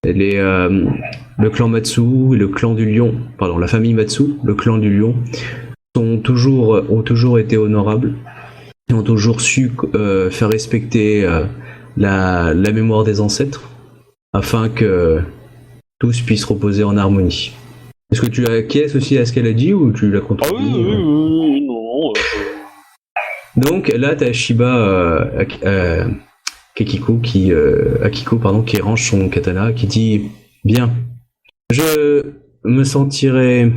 Le clan Matsu et le clan du Lion, pardon, la famille Matsu, le clan du Lion, ont toujours été honorables et ont toujours su faire respecter la mémoire des ancêtres afin que tous puissent reposer en harmonie. Est-ce que tu acquiesces aussi à ce qu'elle a dit ou tu la contredis? Oui, non. Donc là, t'as Shiba Akiko qui range son katana, qui dit bien. Je me sentirais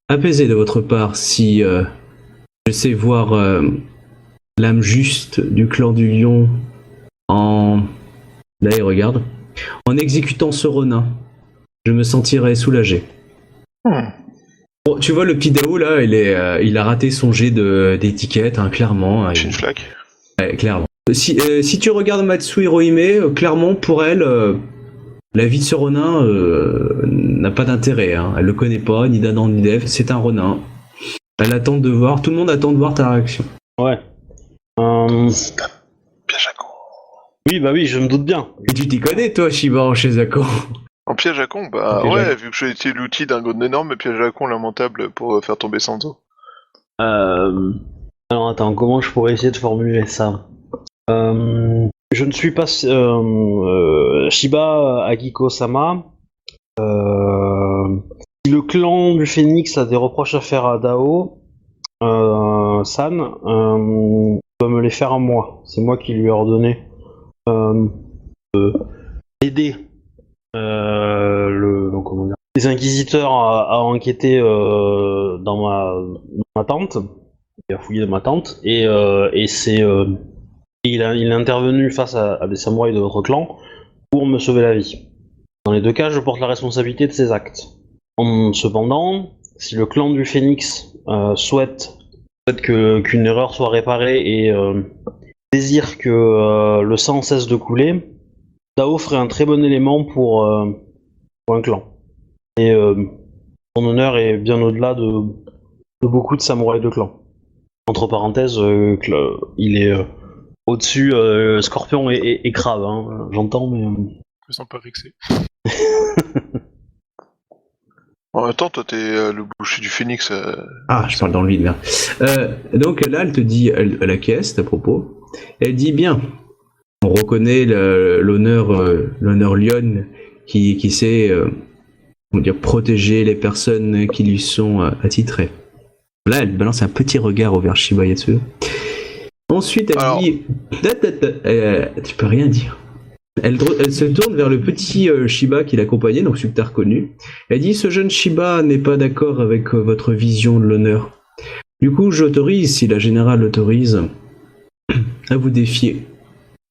apaisé de votre part si je sais voir l'âme juste du clan du Lion en... Là, il regarde. En exécutant ce Ronin, je me sentirais soulagé. Bon, tu vois le petit Dao là, il a raté son jet d'étiquette, hein, clairement. Chin flag. Ouais, clairement. Si tu regardes Matsu Hirohime, clairement pour elle, la vie de ce Ronin n'a pas d'intérêt. Hein. Elle le connaît pas, ni d'Adam ni d'Ève, c'est un Ronin. Elle attend de voir, tout le monde attend de voir ta réaction. Ouais. Piège à con. Oui, bah oui, je me doute bien. Et tu t'y connais toi, Shiba, en Shizako? En piège à con, bah Piège à ouais, vu que j'ai été l'outil d'un énorme piège à con lamentable pour faire tomber Sanzo. Alors attends, comment je pourrais essayer de formuler ça? Je ne suis pas Shiba Akiko-sama. Si le clan du Phénix a des reproches à faire à Dao, San doit me les faire à moi. C'est moi qui lui ai ordonné d'aider les inquisiteurs à enquêter dans ma tente, et à fouiller dans ma tente, et c'est il est intervenu face à des samouraïs de votre clan pour me sauver la vie. Dans les deux cas, je porte la responsabilité de ces actes. Cependant, si le clan du Phénix souhaite qu'une erreur soit réparée et désire que le sang cesse de couler, Dao ferait un très bon élément pour un clan. Et son honneur est bien au-delà de beaucoup de samouraïs de clan. Entre parenthèses, il est au-dessus Scorpion et Crave, hein, j'entends, mais... Je me sens pas vexé. En même temps, toi t'es le boucher du Phénix. Ah, je parle dans le vide, merde. Donc là, elle te dit, elle acquiesce à propos. Elle dit bien. On reconnaît l'honneur Lyon qui sait protéger les personnes qui lui sont attitrées. Là, elle balance un petit regard vers Shiba Yatsu. Ensuite, elle dit... tu peux rien dire. Elle se tourne vers le petit Shiba qui l'accompagnait, donc celui que tu as reconnu. Elle dit, ce jeune Shiba n'est pas d'accord avec votre vision de l'honneur. Du coup, j'autorise, si la générale l'autorise, à vous défier.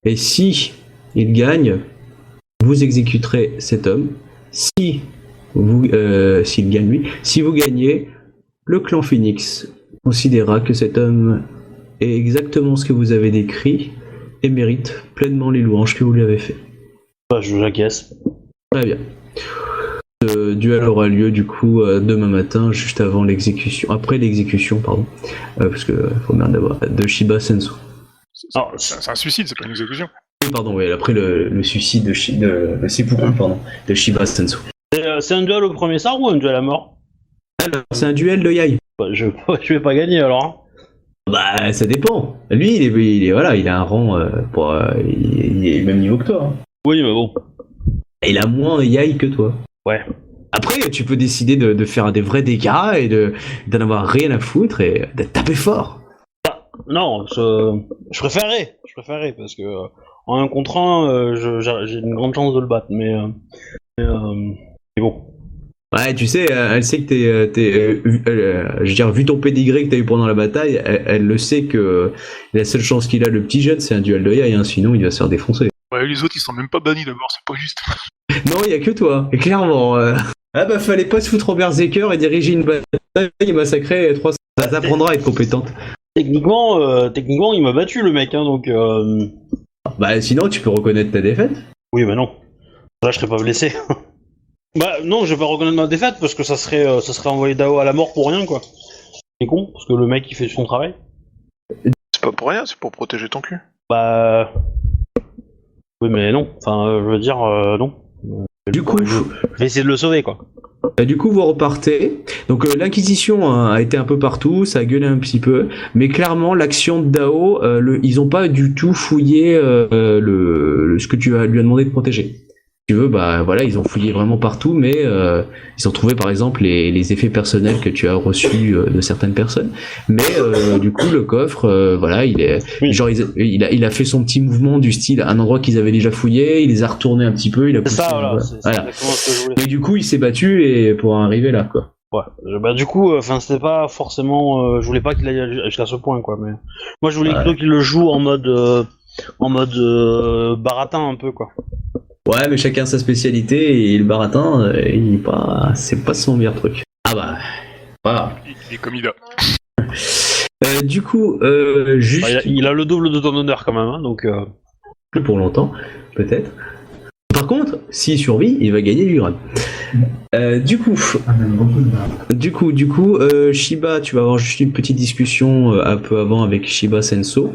Et si il gagne, vous exécuterez cet homme. S'il gagne lui, si vous gagnez, le clan Phoenix considérera que cet homme est exactement ce que vous avez décrit et mérite pleinement les louanges que vous lui avez fait. Bah, j'acquiesce. Très bien. Ce duel aura lieu du coup demain matin, juste avant l'exécution, après l'exécution, pardon, parce que faut bien d'avoir de Shiba Sensu. C'est un suicide, c'est pas une exécution. Oui, pardon, oui, après le suicide de Shiba Sensu. C'est un duel au premier sort ou un duel à mort? Alors, c'est un duel de Yai. Bah, je vais pas gagner alors. Hein. Bah, ça dépend. Lui, il a un rang, il est même niveau que toi. Hein. Oui, mais bon. Il a moins Yai que toi. Ouais. Après, tu peux décider de faire des vrais dégâts et d'en avoir rien à foutre et de taper fort. Non, je préférerais parce que en 1 contre 1, j'ai une grande chance de le battre, mais bon. Ouais, tu sais, elle sait que vu ton pédigré que t'as eu pendant la bataille, elle le sait que la seule chance qu'il a, le petit jeune, c'est un duel de Yai, hein, sinon il va se faire défoncer. Ouais, les autres ils sont même pas bannis d'abord, c'est pas juste. Non, il y a que toi, et clairement. Ah bah fallait pas se foutre au berserker et diriger une bataille et massacrer 300. Ça t'apprendra à être compétente. Techniquement, il m'a battu le mec, hein, donc. Bah sinon tu peux reconnaître ta défaite. Oui, mais non. Là, je serais pas blessé. Bah non, je vais pas reconnaître ma défaite parce que ça serait envoyer Dao à la mort pour rien, quoi. C'est con, parce que le mec il fait son travail. C'est pas pour rien, c'est pour protéger ton cul. Bah oui, mais non. Enfin, je veux dire non. Du coup, Je vais essayer de le sauver, quoi. vous repartez. Donc l'Inquisition a été un peu partout, ça a gueulé un petit peu, mais clairement l'action de Dao, ils ont pas du tout fouillé ce que lui as demandé de protéger. Si tu veux, bah voilà, ils ont fouillé vraiment partout, mais ils ont trouvé par exemple les effets personnels que tu as reçus de certaines personnes. Mais du coup, le coffre, voilà, Oui. genre il a fait son petit mouvement du style un endroit qu'ils avaient déjà fouillé, il les a retournés un petit peu, il a C'est poussé. ça, voilà. Voilà. C'est Voilà. exactement ce que je voulais. Et du coup, il s'est battu et pour en arriver là, quoi. Ouais. Bah du coup, enfin c'était pas forcément. Je voulais pas qu'il aille jusqu'à ce point, quoi. Mais moi, je voulais plutôt qu'il le joue en mode baratin un peu, quoi. Ouais, mais chacun sa spécialité et le baratin, c'est pas son meilleur truc. Ah bah, voilà. Il est comme il a. Du coup, juste Bah, il a le double de ton honneur quand même, hein, donc. plus pour longtemps, peut-être. Par contre, s'il survit, il va gagner du grade. Du coup, Shiba, tu vas avoir juste une petite discussion un peu avant avec Shiba Senso.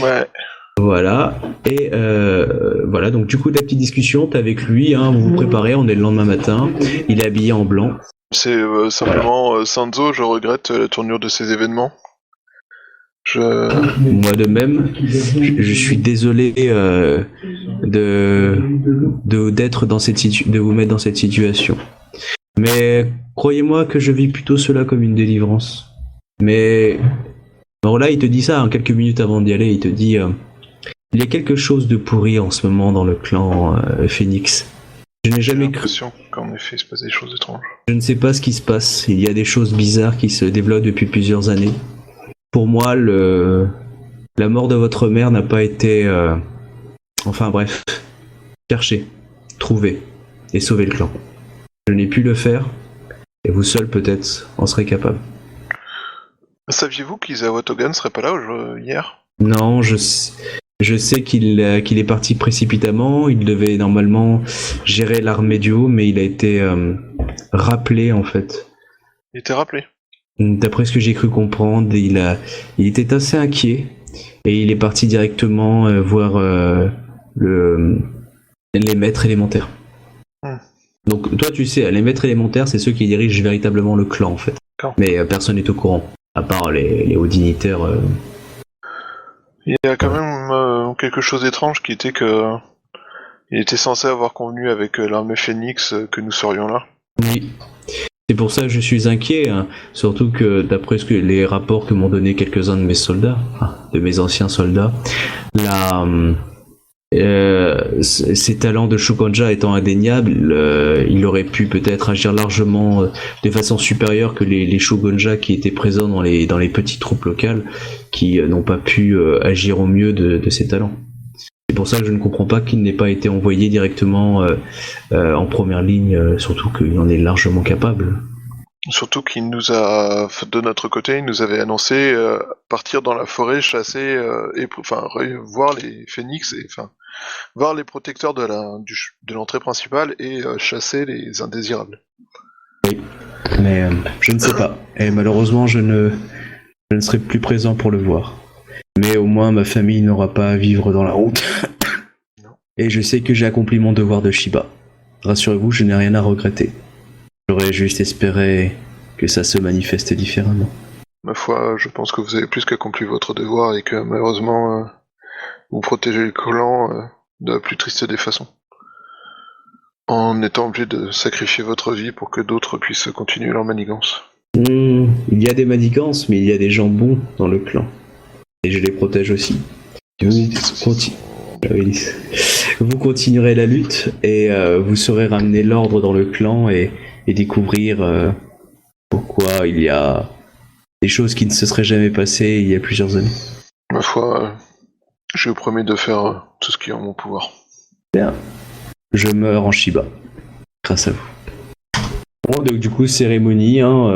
Ouais. Voilà, et voilà, donc du coup, ta petite discussion, t'es avec lui, hein, vous vous préparez, on est le lendemain matin, il est habillé en blanc. C'est simplement Sanzo, je regrette la tournure de ces événements. Moi de même, je suis désolé d'être dans de vous mettre dans cette situation. Mais croyez-moi que je vis plutôt cela comme une délivrance. Mais bon, là, il te dit ça hein, quelques minutes avant d'y aller, il te dit il y a quelque chose de pourri en ce moment dans le clan Phoenix. Je n'ai J'ai jamais cru. l'impression qu'en effet, il se passe des choses étranges. Je ne sais pas ce qui se passe. Il y a des choses bizarres qui se développent depuis plusieurs années. Pour moi, la mort de votre mère n'a pas été... Enfin bref. Cherchez, trouvez et sauvez le clan. Je n'ai pu le faire, et vous seul peut-être en serez capable. Saviez-vous qu'Isawa Togan serait pas là hier? Non, je sais qu'il est parti précipitamment. Il devait normalement gérer l'armée du haut, mais il a été rappelé en fait. Il était rappelé. D'après ce que j'ai cru comprendre, il était assez inquiet et il est parti directement voir les maîtres élémentaires. Donc toi tu sais, les maîtres élémentaires c'est ceux qui dirigent véritablement le clan en fait. D'accord. Mais personne n'est au courant, à part les hauts dignitaires. Il y a quand même quelque chose d'étrange qui était que il était censé avoir convenu avec l'armée Phoenix que nous serions là. Oui. C'est pour ça que je suis inquiet, hein. Surtout que d'après les rapports que m'ont donné quelques-uns de mes soldats, de mes anciens soldats, ses talents de Shogunja étant indéniables, il aurait pu peut-être agir largement de façon supérieure que les Shogunja qui étaient présents dans les petites troupes locales, qui n'ont pas pu agir au mieux de ses talents. C'est pour ça que je ne comprends pas qu'il n'ait pas été envoyé directement en première ligne, surtout qu'il en est largement capable. Surtout qu'il nous a, de notre côté, il nous avait annoncé partir dans la forêt, chasser et voir les phénix et voir les protecteurs de l'entrée principale et chasser les indésirables. Oui, mais je ne sais pas. Et malheureusement, je ne serai plus présent pour le voir. Mais au moins, ma famille n'aura pas à vivre dans la honte. Et je sais que j'ai accompli mon devoir de Shiba. Rassurez-vous, je n'ai rien à regretter. J'aurais juste espéré que ça se manifeste différemment. Ma foi, je pense que vous avez plus qu'accompli votre devoir et que malheureusement, vous protégez le clan de la plus triste des façons. En étant obligé de sacrifier votre vie pour que d'autres puissent continuer leur manigance. Il y a des manigances, mais il y a des gens bons dans le clan. Et je les protège aussi. Vous continuerez la lutte et vous saurez ramener l'ordre dans le clan et découvrir pourquoi il y a des choses qui ne se seraient jamais passées il y a plusieurs années. Ma foi, je vous promets de faire tout ce qui est en mon pouvoir. Bien. Je meurs en Shiba. Grâce à vous. Bon, donc du coup, cérémonie, hein,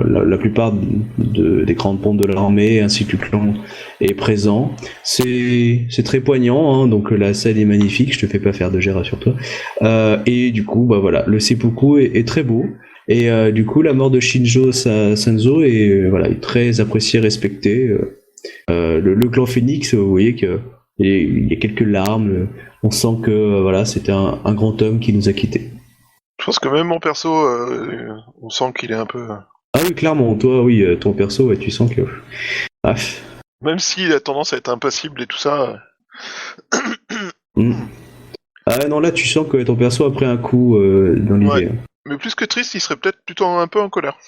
la plupart des grandes pompes de l'armée ainsi que le clan est présent. C'est très poignant, hein, donc la scène est magnifique, je te fais pas faire de jet, rassure-toi. Et du coup, bah voilà, le seppuku est très beau. Et du coup, la mort de Shinjo Sanzo est voilà, est très appréciée, respectée. Le clan Phoenix, vous voyez que il y a quelques larmes. On sent que voilà, c'était un grand homme qui nous a quittés. Je pense que même mon perso, on sent qu'il est un peu... Ah oui, clairement, toi, oui, ton perso, ouais, tu sens que... Ah. Même s'il a tendance à être impassible et tout ça... Ah non, là, tu sens que ton perso a pris un coup dans l'idée. Ouais. Mais plus que triste, il serait peut-être plutôt un peu en colère.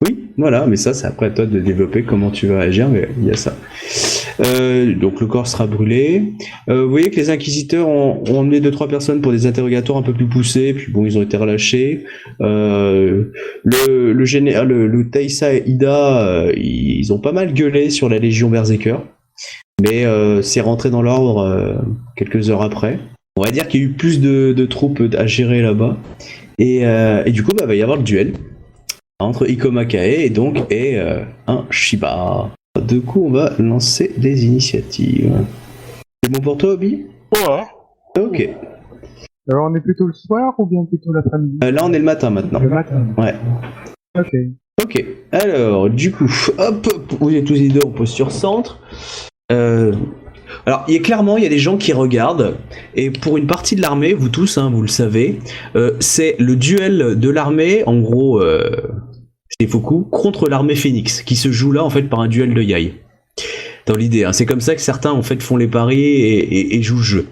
Oui, voilà, mais ça, c'est après à toi de développer comment tu vas réagir, mais il y a ça. Donc le corps sera brûlé. Vous voyez que les inquisiteurs ont emmené 2-3 personnes pour des interrogatoires un peu plus poussés, puis bon, ils ont été relâchés. Le général, le Taisa et Ida, ils ont pas mal gueulé sur la Légion Berserker, mais c'est rentré dans l'ordre quelques heures après. On va dire qu'il y a eu plus de troupes à gérer là-bas. Et du coup, bah, va y avoir le duel entre Ikoma Kae et un Shiba. Du coup, on va lancer les initiatives. C'est bon pour toi, Obi? Ouais. Ok. Alors, on est plutôt le soir ou bien plutôt l'après-midi? Là, on est le matin maintenant. Le matin. Ouais. Ok. Ok. Alors, du coup, hop, vous êtes tous les deux en posture centre. Alors, il y a des gens qui regardent, et pour une partie de l'armée, vous tous, hein, vous le savez, c'est le duel de l'armée, en gros, Shifuku, contre l'armée Phoenix, qui se joue là, en fait, par un duel de Yai. Dans l'idée, hein. C'est comme ça que certains, en fait, font les paris et jouent le jeu.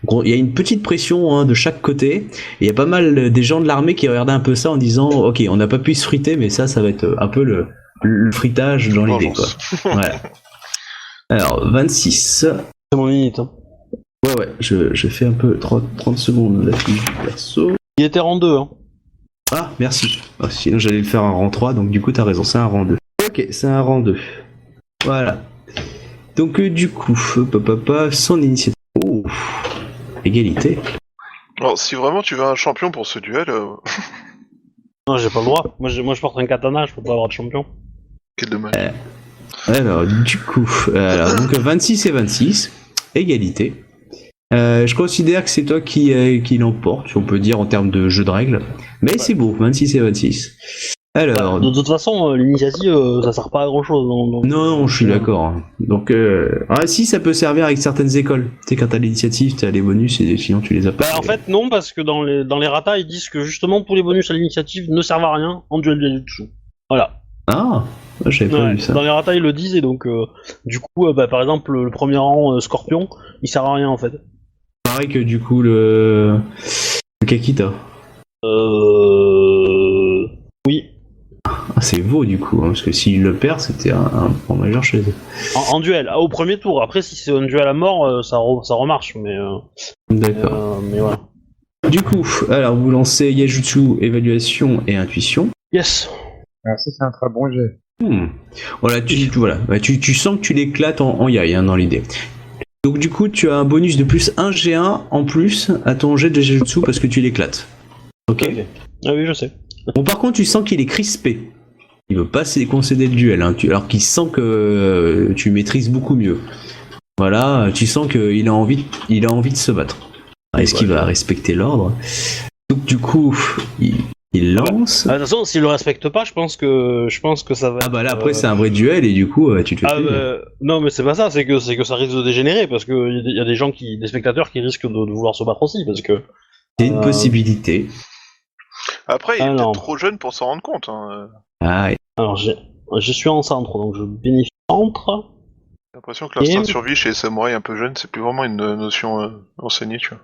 Donc, il y a une petite pression, hein, de chaque côté, et il y a pas mal des gens de l'armée qui regardaient un peu ça en disant, ok, on n'a pas pu se friter, mais ça va être un peu le fritage dans l'idée, quoi. Voilà. Alors, 26. C'est mon minute. Hein. Ouais, je fais un peu 30 secondes la fiche du perso. Il était rang 2. Hein. Ah, merci. Oh, sinon, j'allais le faire en rang 3, donc du coup, t'as raison, c'est un rang 2. Ok, c'est un rang 2. Voilà. Donc, du coup, son initiative. Oh, égalité. Alors, si vraiment tu veux un champion pour ce duel, Non, j'ai pas le droit. Moi, je porte un katana, je peux pas avoir de champion. quel dommage. Alors, du coup, donc 26 et 26, égalité. Je considère que c'est toi qui l'emporte, si on peut dire en termes de jeu de règles. Mais c'est beau, 26 et 26. Alors, De toute façon, l'initiative, ça sert pas à grand chose. non, je suis d'accord. Hein. Donc, si, ça peut servir avec certaines écoles. Tu sais, quand t'as l'initiative, t'as les bonus et sinon tu les as pas. Bah, en fait, non, parce que dans les ratas, ils disent que justement tous les bonus à l'initiative ne servent à rien en duel de dessous. Voilà. Ah, j'avais pas vu ça. Dans les ratas, ils le disent, et donc, du coup, par exemple, le premier rang Scorpion, il sert à rien en fait. Pareil que du coup, le Kakita. Oui. Ah, c'est Vaux du coup, hein, parce que s'il le perd, c'était un point majeur chez eux. En duel, au premier tour. Après, si c'est un duel à mort, ça remarche, mais. D'accord. Mais voilà. Du coup, alors vous lancez Yajutsu, évaluation et intuition. Yes. Alors ça, c'est un très bon jet. Voilà, tu sens que tu l'éclates en yai, hein, dans l'idée. Donc du coup, tu as un bonus de plus 1 G1 en plus à ton jet de Jujutsu parce que tu l'éclates. Ok. Ah oui, je sais. Bon, par contre, tu sens qu'il est crispé. Il veut pas concéder le duel, hein, alors qu'il sent que tu maîtrises beaucoup mieux. Voilà, tu sens qu'il a envie de se battre. Est-ce qu'il va respecter l'ordre? Donc du coup, il lance. De toute façon, s'il le respecte pas, je pense que ça va. Ah bah là après c'est un vrai duel et du coup tu te fais non, mais c'est pas ça, c'est que ça risque de dégénérer parce que il y a des spectateurs qui risquent de vouloir se battre aussi parce que. C'est une possibilité. Après, il est non. peut-être trop jeune pour s'en rendre compte. Hein. Alors je suis en centre, donc je bénéficie centre. J'ai l'impression que l'instinct de survie chez les samouraïs un peu jeunes, c'est plus vraiment une notion enseignée, tu vois.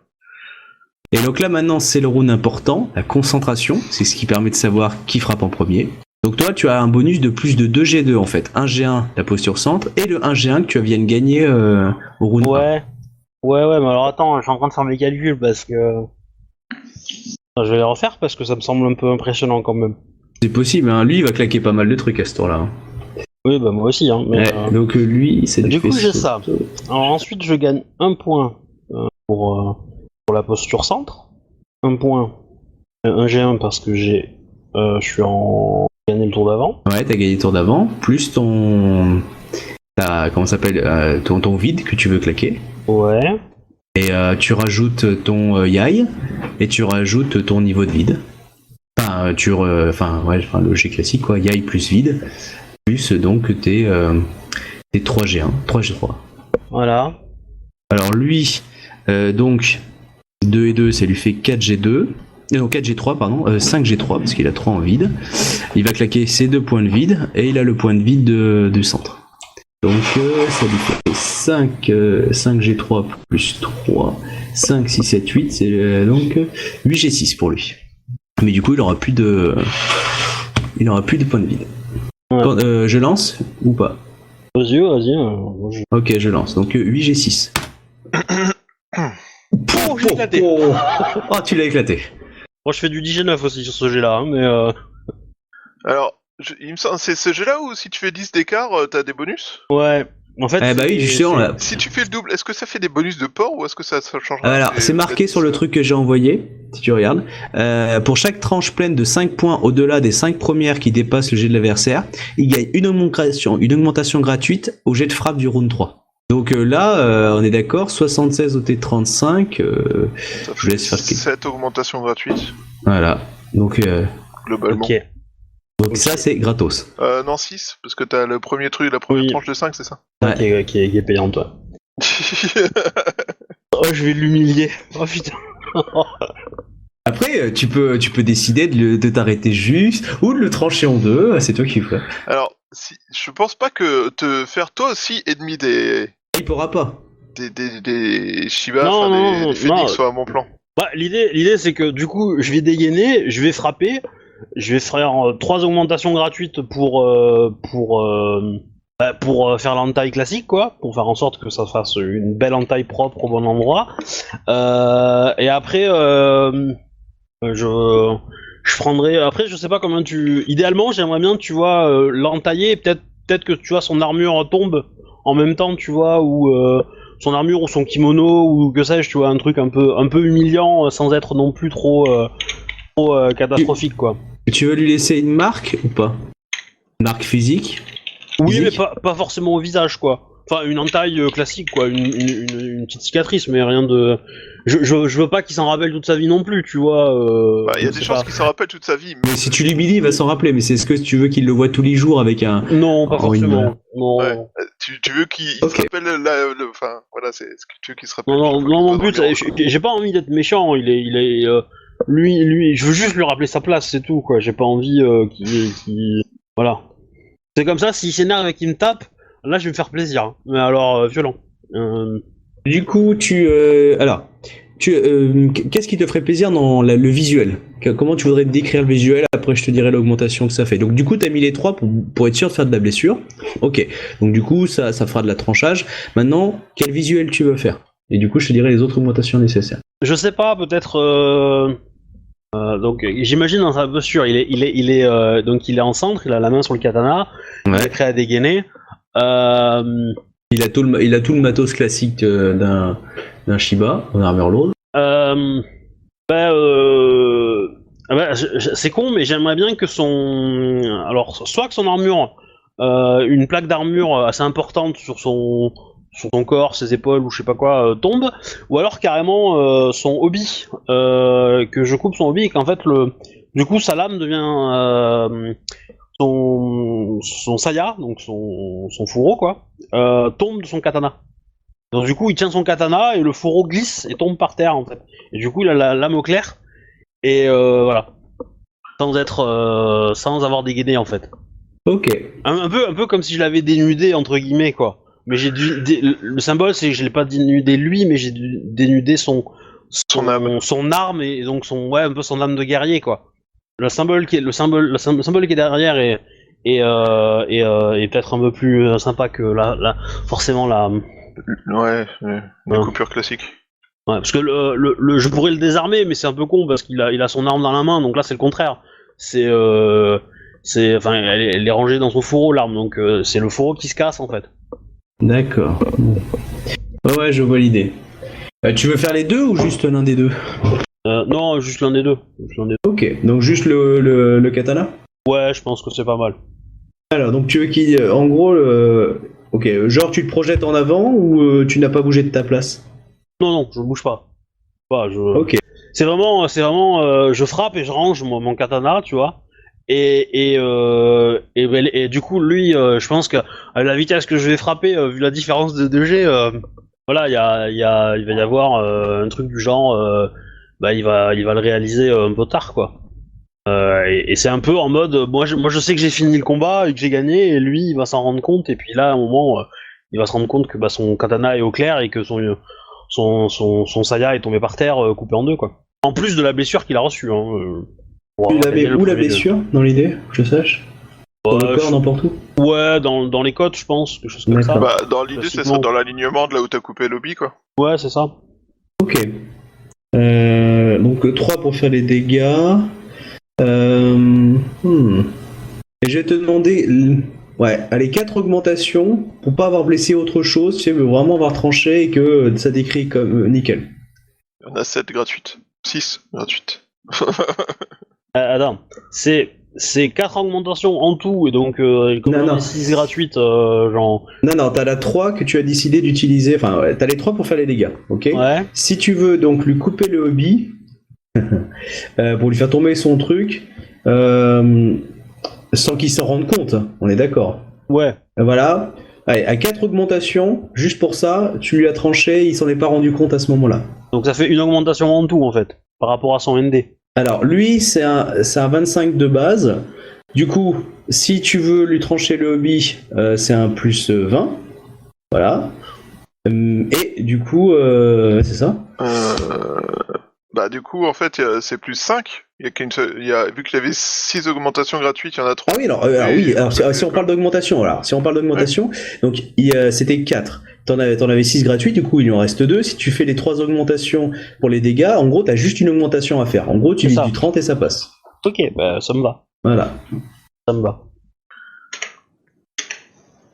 Et donc là maintenant c'est le round important, la concentration, c'est ce qui permet de savoir qui frappe en premier. Donc toi tu as un bonus de plus de 2 G2 en fait, 1 G1 la posture centre et le 1 G1 que tu viens de gagner au round 1. Ouais, mais alors attends, je suis en train de faire mes calculs parce que... Je vais les refaire parce que ça me semble un peu impressionnant quand même. C'est possible, hein. Lui il va claquer pas mal de trucs à ce tour là. Hein. Oui bah moi aussi hein. Mais, donc lui c'est du coup j'ai ça. Alors ensuite je gagne 1 point pour la posture centre, 1 point, 1 G1 parce que j'ai Je suis en gagné le tour d'avant. Ouais, t'as gagné le tour d'avant, plus ton... comment ça s'appelle ton vide que tu veux claquer. Ouais. Et tu rajoutes ton yai, et tu rajoutes ton niveau de vide. Enfin, le jet classique, quoi. Yai plus vide, plus donc tes 3G1, 3G3. Voilà. Alors lui, donc, 2 et 2, ça lui fait 4G2. Non, 4G3, pardon, 5G3, parce qu'il a 3 en vide. Il va claquer ses 2 points de vide, et il a le point de vide du centre. Donc ça lui fait 5G3 plus 3, 5, 6, 7, 8, c'est donc 8G6 pour lui. Mais du coup il aura plus de points de vide. Ouais. Je lance ou pas? Vas-y. Ok, je lance. Donc 8G6. Oh, j'ai éclaté. Oh, tu l'as éclaté. Moi, je fais du 10G9 aussi sur ce jet-là, hein, mais Alors, il me semble, c'est ce jeu-là où si tu fais 10 d'écart, t'as des bonus? ouais. En fait, Eh bah oui, justement là. Si tu fais le double, est-ce que ça fait des bonus de port ou est-ce que ça change rien? Alors, c'est marqué sur le truc que j'ai envoyé, si tu regardes. Pour chaque tranche pleine de 5 points au-delà des 5 premières qui dépassent le jet de l'adversaire, il gagne une augmentation gratuite au jet de frappe du round 3. Donc là, on est d'accord, 76 au T35, Ça je laisse faire 7 augmentations gratuites, voilà. Donc globalement. ok. ça, c'est gratos. Non, 6, parce que t'as le premier truc, la première Oui. tranche de 5, c'est ça? Ouais. Qui est payant, toi. Oh, je vais l'humilier. Oh putain. Après, tu peux décider de t'arrêter juste, ou de le trancher en deux, c'est toi qui feras. Alors, je pense pas que te faire toi aussi ennemi des Il pourra pas. Shiba, Non, enfin non, des Phoenix non. soit à mon plan. Bah, l'idée, c'est que du coup, je vais dégainer, je vais frapper, je vais faire 3 augmentations gratuites pour faire l'entaille classique, quoi, pour faire en sorte que ça fasse une belle entaille propre au bon endroit. Et après, je prendrai. Après, je sais pas comment tu. Idéalement, j'aimerais bien, tu vois, l'entailler. Peut-être que tu vois son armure tombe en même temps, tu vois, ou son armure ou son kimono ou que sais-je, tu vois, un truc un peu humiliant sans être non plus trop catastrophique, quoi. Tu veux lui laisser une marque ou pas? Une marque physique? Oui, mais Physique? pas forcément au visage, quoi. Enfin, une entaille classique, quoi, une petite cicatrice, mais rien de. Je veux pas qu'il s'en rappelle toute sa vie non plus, tu vois. Il y a je des sais chances pas. qu'il s'en rappelle toute sa vie, Mais si tu l'humilies, il va s'en rappeler. Mais c'est ce que tu veux qu'il le voit tous les jours avec un. Non, pas Oh, une- forcément. Non. Ouais. tu veux qu'il Ok. se rappelle enfin, voilà, c'est ce que tu veux qu'il se rappelle. Non, chaque fois qu'il mon va but, dormir. j'ai pas envie d'être méchant. Lui, je veux juste lui rappeler sa place, c'est tout, quoi. J'ai pas envie qu'il. Voilà. C'est comme ça, s'il s'énerve et qu'il me tape, là, je vais me faire plaisir. Hein. Mais alors, violent. Du coup, qu'est-ce qui te ferait plaisir dans le visuel? Comment tu voudrais décrire le visuel? Après, je te dirai l'augmentation que ça fait. Donc, du coup, t'as mis les 3 pour être sûr de faire de la blessure. Ok. Donc, du coup, ça fera de la tranchage. Maintenant, quel visuel tu veux faire? Et du coup, je te dirai les autres augmentations nécessaires. Je sais pas, peut-être. Donc, j'imagine dans sa posture, donc il est en centre, il a la main sur le katana, il Ouais. est prêt à dégainer. Il a tout le matos classique d'un Shiba en armure lourde. C'est con, mais j'aimerais bien que soit que son armure, une plaque d'armure assez importante sur son corps, ses épaules ou je sais pas quoi, tombe, ou alors carrément son hobby, que je coupe son hobby et qu'en fait du coup sa lame devient son saya, donc son fourreau quoi, tombe de son katana. Donc du coup il tient son katana et le fourreau glisse et tombe par terre en fait. Et du coup il a la lame au clair et voilà, sans avoir dégainé en fait. Ok. Un peu comme si je l'avais dénudé entre guillemets quoi. Mais le symbole c'est que je l'ai pas dénudé lui, mais j'ai dénudé son âme. son arme et donc un peu son âme de guerrier quoi. Le symbole qui est derrière est peut-être un peu plus sympa que forcément la. Ouais, une coupure classique. Ouais, parce que je pourrais le désarmer, mais c'est un peu con parce qu'il a son arme dans la main, donc là c'est le contraire. Elle est rangée dans son fourreau l'arme, donc c'est le fourreau qui se casse en fait. D'accord. Ouais, je vois l'idée. Tu veux faire les deux ou juste l'un des deux? Non, juste l'un des deux. Ok, donc juste le katana. Ouais, je pense que c'est pas mal. Alors, donc tu veux qu'il... En gros, ok, genre tu te projettes en avant ou tu n'as pas bougé de ta place? Non, je bouge pas. Ok. C'est vraiment, je frappe et je range mon katana, tu vois. Et du coup, lui, je pense que à la vitesse que je vais frapper, vu la différence de jet, voilà, il va y avoir un truc du genre, bah, il va le réaliser un peu tard, quoi. Et c'est un peu en mode, moi je sais que j'ai fini le combat et que j'ai gagné, et lui, il va s'en rendre compte, et puis là, à un moment, il va se rendre compte que bah, son katana est au clair et que son saya est tombé par terre, coupé en deux, quoi. En plus de la blessure qu'il a reçue, hein. Pour Tu avoir l'avais gagné le où la premier blessure, dans l'idée, que je sache? Dans le corps, n'importe où? Ouais, dans les côtes, je pense, quelque chose comme ça. D'accord. Bah, dans l'idée, ça serait dans l'alignement de là où t'as coupé Lobby, quoi. Ouais, c'est ça. Ok. Donc 3 pour faire les dégâts. Et je vais te demander... Ouais, allez, 4 augmentations pour pas avoir blessé autre chose, tu sais, vraiment avoir tranché et que ça décrit comme nickel. Il y en a 7 gratuites. 6 gratuites. Attends, c'est 4 augmentations en tout, et donc comme Non, on non. a 6 gratuites, genre... Non, t'as la 3 que tu as décidé d'utiliser, enfin, ouais, t'as les 3 pour faire les dégâts, ok? Ouais. Si tu veux donc lui couper le hobby, pour lui faire tomber son truc, sans qu'il s'en rende compte, on est d'accord. Ouais. Voilà. Allez, à 4 augmentations, juste pour ça, tu lui as tranché, il s'en est pas rendu compte à ce moment-là. Donc ça fait une augmentation en tout, en fait, par rapport à son ND. Alors, lui, c'est un 25 de base. Du coup, si tu veux lui trancher le hobby, c'est un plus 20. Voilà. Et du coup, c'est ça. Bah, du coup, en fait, c'est plus 5. Vu qu'il y avait 6 augmentations gratuites, il y en a 3. Ah oui, alors si on parle d'augmentation, donc c'était 4. T'en avais 6 gratuits, du coup il en reste 2. Si tu fais les 3 augmentations pour les dégâts, en gros t'as juste une augmentation à faire. En gros tu C'est vises ça. du 30 et ça passe. Ok, bah ça me va. Voilà. Ça me va.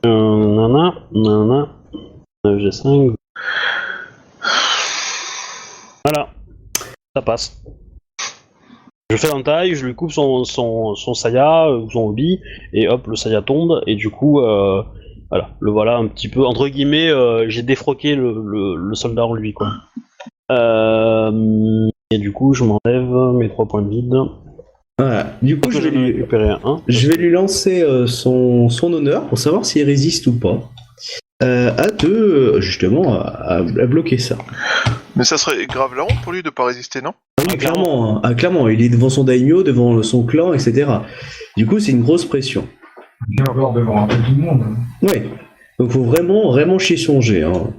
Nana. G5. Voilà. Ça passe. Je fais l'entaille, je lui coupe son saya, ou son hobby, et hop, le saya tombe, et du coup, voilà, le voilà un petit peu, entre guillemets, j'ai défroqué le soldat en lui, quoi. Et du coup, je m'enlève mes 3 points de vide. Voilà. Du coup, Je vais lui récupérer un. je vais lui lancer son honneur pour savoir s'il résiste ou pas. À justement, à bloquer ça. Mais ça serait grave la honte pour lui de pas résister, non? Oui, clairement, clairement, il est devant son daimyo, devant son clan, etc. Du coup, c'est une grosse pression. Il est encore devant un peu tout le monde. Ouais. Donc faut vraiment chier son jet. Hein.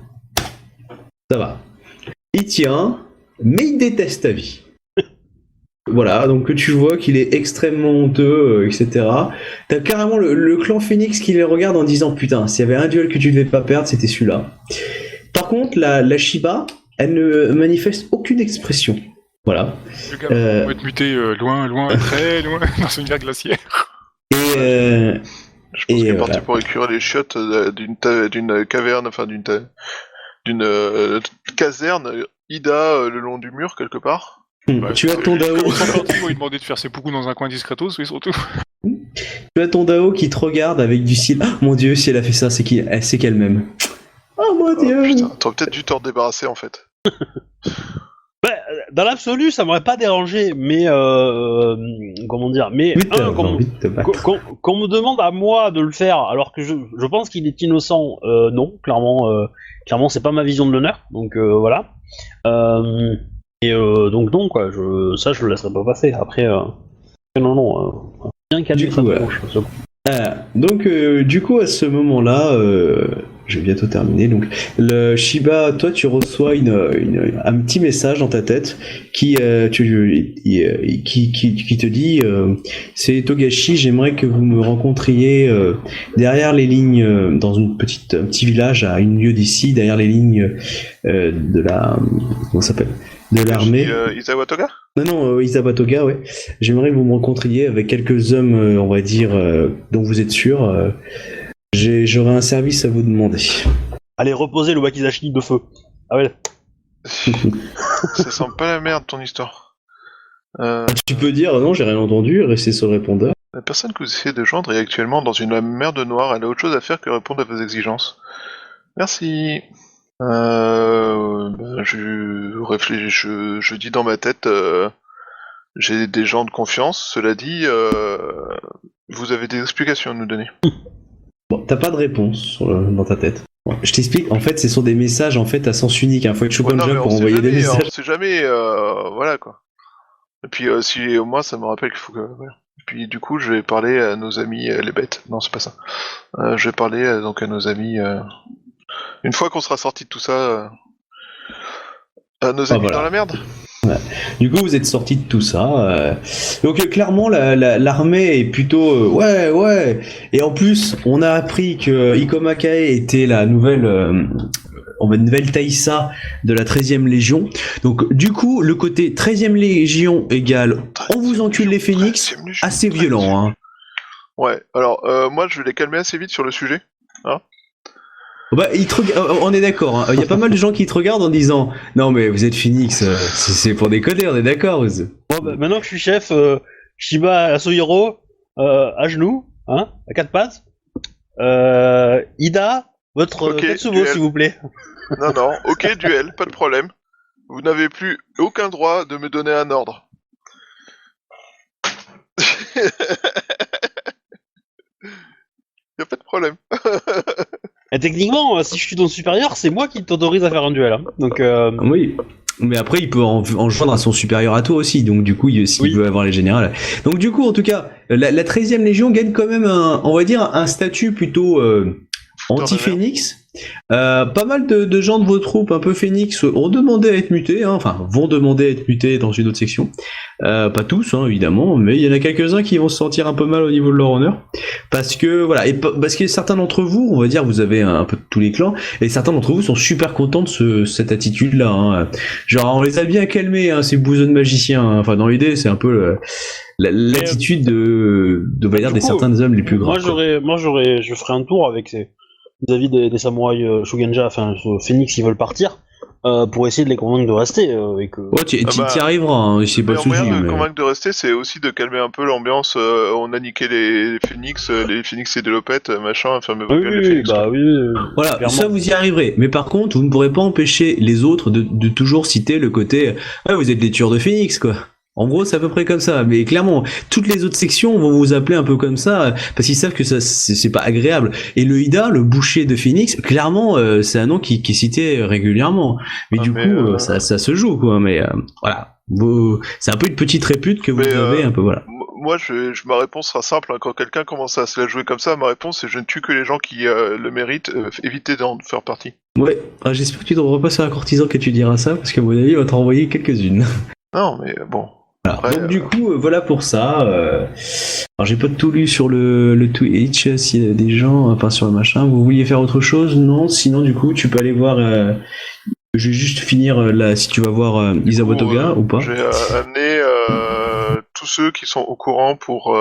Ça va. Il tient, mais il déteste ta vie. Voilà, donc tu vois qu'il est extrêmement honteux, etc. T'as carrément le clan Phoenix qui les regarde en disant putain, s'il y avait un duel que tu devais pas perdre, c'était celui-là. Par contre, la Shiba, elle ne manifeste aucune expression. Voilà. Le gars va être muté loin, très loin, dans une mer glaciaire. Et Je pense qu'il est parti voilà. pour écurer les chiottes d'une caverne, enfin d'une caserne Ida le long du mur quelque part. Tu as ton Dao. Comme ils sont partis, ils vont lui demander de faire ses poucous dans un coin discretos, oui, surtout. Tu as ton Dao qui te regarde avec du style ah, mon dieu, si elle a fait ça, c'est qu'elle m'aime. Oh mon dieu. Putain, t'aurais peut-être dû t'en débarrasser en fait. Bah, dans l'absolu, ça m'aurait pas dérangé, mais comment dire, mais Oui, t'as envie de te battre. qu'on me demande à moi de le faire, alors que je pense qu'il est innocent, non, clairement, c'est pas ma vision de l'honneur, donc voilà. Donc non, quoi, je le laisserai pas passer. Après, non, bien calmer sa voilà. tronche. Donc du coup à ce moment-là, je vais bientôt terminer. Donc le Shiba, toi tu reçois un petit message dans ta tête qui te dit c'est Togashi, j'aimerais que vous me rencontriez derrière les lignes dans un petit village à une lieue d'ici, derrière les lignes de la comment ça s'appelle de l'armée. Izawa Toga? Non, Izawa Toga, ouais. J'aimerais que vous me rencontriez avec quelques hommes, on va dire, dont vous êtes sûr. J'aurais un service à vous demander. Allez, reposer le wakizashi de feu. Ah ouais. Ça sent pas la merde ton histoire. Tu peux dire non, j'ai rien entendu, rester sur le répondeur. La personne que vous essayez de joindre est actuellement dans une merde noire. Elle a autre chose à faire que répondre à vos exigences. Merci. Je réfléchis, je dis dans ma tête, j'ai des gens de confiance. Cela dit, vous avez des explications à nous donner. Bon, t'as pas de réponse dans ta tête. Bon, je t'explique, en fait, ce sont des messages en fait à sens unique. Faut être chaud comme non, Jack mais pour on sait envoyer des jamais, messages. on sait jamais, voilà quoi. Et puis si au moins ça me rappelle qu'il faut que. Voilà. Et puis du coup, je vais parler à nos amis les bêtes. Non, c'est pas ça. Je vais parler donc à nos amis. Une fois qu'on sera sorti de tout ça, à nos amis voilà. dans la merde. Du coup, vous êtes sorti de tout ça. Donc clairement, l'armée est plutôt ouais. Et en plus, on a appris que Ikoma Kae était la nouvelle Taïsa de la 13e Légion. Donc du coup, le côté 13e Légion égale on vous encule les phénix, assez violent. Hein. Ouais. Alors moi, je vais les calmer assez vite sur le sujet. Hein. Bah, on est d'accord. Hein. Il y a pas mal de gens qui te regardent en disant non mais vous êtes Phoenix, c'est pour déconner, on est d'accord. Bon, bah, maintenant que je suis chef, Shiba Yasuhiro, à genoux, hein, à quatre pattes. Ida, votre Ok, Tetsubo, duel. s'il vous plaît. Non, ok, duel, pas de problème. Vous n'avez plus aucun droit de me donner un ordre. Y a pas de problème. Et techniquement, si je suis ton supérieur, c'est moi qui t'autorise à faire un duel. Hein. Donc, Oui. Mais après, il peut en joindre à son supérieur à toi aussi. Donc, du coup, s'il Oui. veut avoir les générales. Donc, du coup, en tout cas, la 13e Légion gagne quand même on va dire, un statut plutôt anti-Phénix. Pas mal de gens de vos troupes, un peu Phénix, ont demandé à être mutés. Hein, enfin, vont demander à être mutés dans une autre section. Pas tous, hein, évidemment. Mais il y en a quelques-uns qui vont se sentir un peu mal au niveau de leur honneur. Parce que, voilà. Et parce que certains d'entre vous, on va dire, vous avez un peu de tous les clans. Et certains d'entre vous sont super contents de cette attitude-là. Hein. Genre, on les a bien calmés, hein, ces bouseux de magiciens. Hein. Enfin, dans l'idée, c'est un peu l'attitude de on va dire, des certains hommes les plus grands. Je ferai un tour avec vis-à-vis des samouraïs Shugenja, enfin Phoenix, qui veulent partir, pour essayer de les convaincre de rester. Et que... Ouais, t'y arriveras, hein, c'est Le pas le meilleur souci. moyen de Mais... convaincre de rester, c'est aussi de calmer un peu l'ambiance. On a niqué les Phoenix et des lopettes, machin, fermez vos gueules, les Phoenix. bah oui. Voilà, clairement. ça vous y arriverez. Mais par contre, vous ne pourrez pas empêcher les autres de toujours citer le côté vous êtes les tueurs de Phoenix, quoi. En gros, c'est à peu près comme ça. Mais clairement, toutes les autres sections vont vous appeler un peu comme ça, parce qu'ils savent que ça, c'est pas agréable. Et le Ida, le boucher de Phoenix, clairement, c'est un nom qui est cité régulièrement. Mais ça se joue, quoi. Mais voilà. C'est un peu une petite répute que vous avez, un peu, voilà. Moi, ma réponse sera simple. Hein. Quand quelqu'un commence à se la jouer comme ça, ma réponse c'est je ne tue que les gens qui le méritent. Évitez d'en faire partie. Ouais, j'espère que tu ne devras pas sur un courtisan que tu diras ça, parce qu'à mon avis, il va t'en envoyer quelques-unes. Non, mais bon. Alors, Après, donc du coup, voilà pour ça. Alors j'ai pas tout lu sur le Twitch, s'il y a des gens, enfin sur le machin. Vous vouliez faire autre chose? Non, sinon du coup, tu peux aller voir. Je vais juste finir là, si tu vas voir Isawa Toga ou pas. J'ai amené tous ceux qui sont au courant pour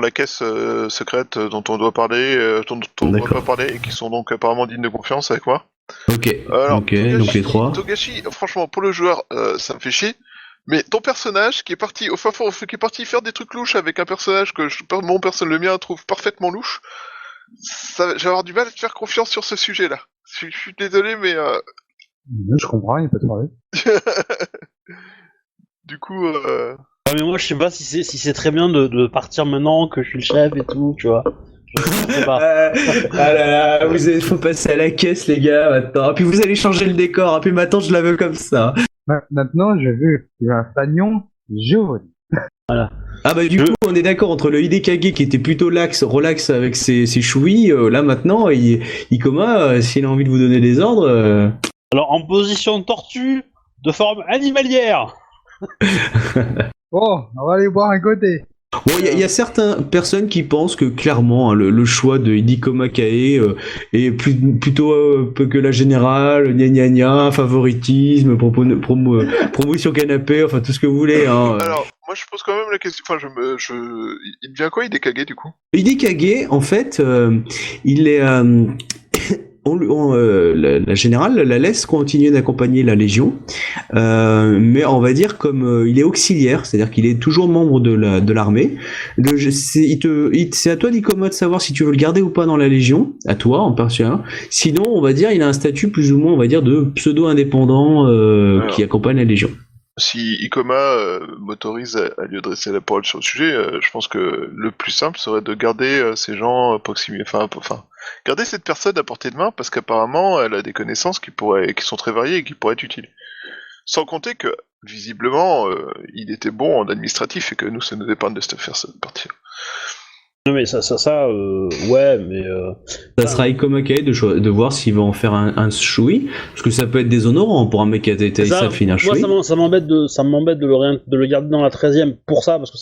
la caisse secrète dont on doit parler, dont on ne doit pas parler, et qui sont donc apparemment dignes de confiance avec moi. Ok. Alors, Ok, donc les trois. Togashi, franchement, pour le joueur, ça me fait chier. Mais ton personnage qui est parti au fin fond, qui est parti faire des trucs louches avec un personnage que mon personnage, le mien, trouve parfaitement louche, j'ai avoir du mal à te faire confiance sur ce sujet-là. Je suis désolé, mais Je comprends, il n'y a pas de problème. du coup, Ah, mais moi, je sais pas si c'est très bien de partir maintenant que je suis le chef et tout, tu vois. Je sais pas. Ah là là, faut passer à la caisse, les gars, maintenant. Puis vous allez changer le décor, puis maintenant je la veux comme ça. Maintenant, je veux un fanion jaune. Ah bah du coup, on est d'accord entre le Hidekage qui était plutôt relax avec ses chouilles, là maintenant, Ikoma, s'il a envie de vous donner des ordres... Alors, en position tortue, de forme animalière. Bon, on va aller boire un côté. Bon, il y a certaines personnes qui pensent que clairement hein, le choix de Hidekoma Kae est plutôt peu que la générale, gna favoritisme, promotion canapé, enfin tout ce que vous voulez. Hein. Alors, moi je pose quand même la question. Enfin, il devient quoi, Hidekage du coup? Hidekage, en fait, il est. la générale la laisse continuer d'accompagner la Légion, mais on va dire comme il est auxiliaire, c'est-à-dire qu'il est toujours membre de l'armée. C'est à toi, Nicoma, de savoir si tu veux le garder ou pas dans la Légion, à toi en particulier. Sinon, on va dire, il a un statut plus ou moins, on va dire, de pseudo-indépendant qui accompagne la Légion. Si Ikoma m'autorise à lui adresser la parole sur le sujet, je pense que le plus simple serait de garder ces gens proximés, enfin, garder cette personne à portée de main parce qu'apparemment elle a des connaissances qui sont très variées et qui pourraient être utiles. Sans compter que visiblement il était bon en administratif et que nous ça nous épargne de se faire cette partie. Non mais ouais, mais Ça sera Ikoma Kae de voir s'il va en faire un shui, parce que ça peut être déshonorant pour un mec qui a été ça finit un shui. Moi, ça m'embête de le garder dans la 13e pour ça, parce que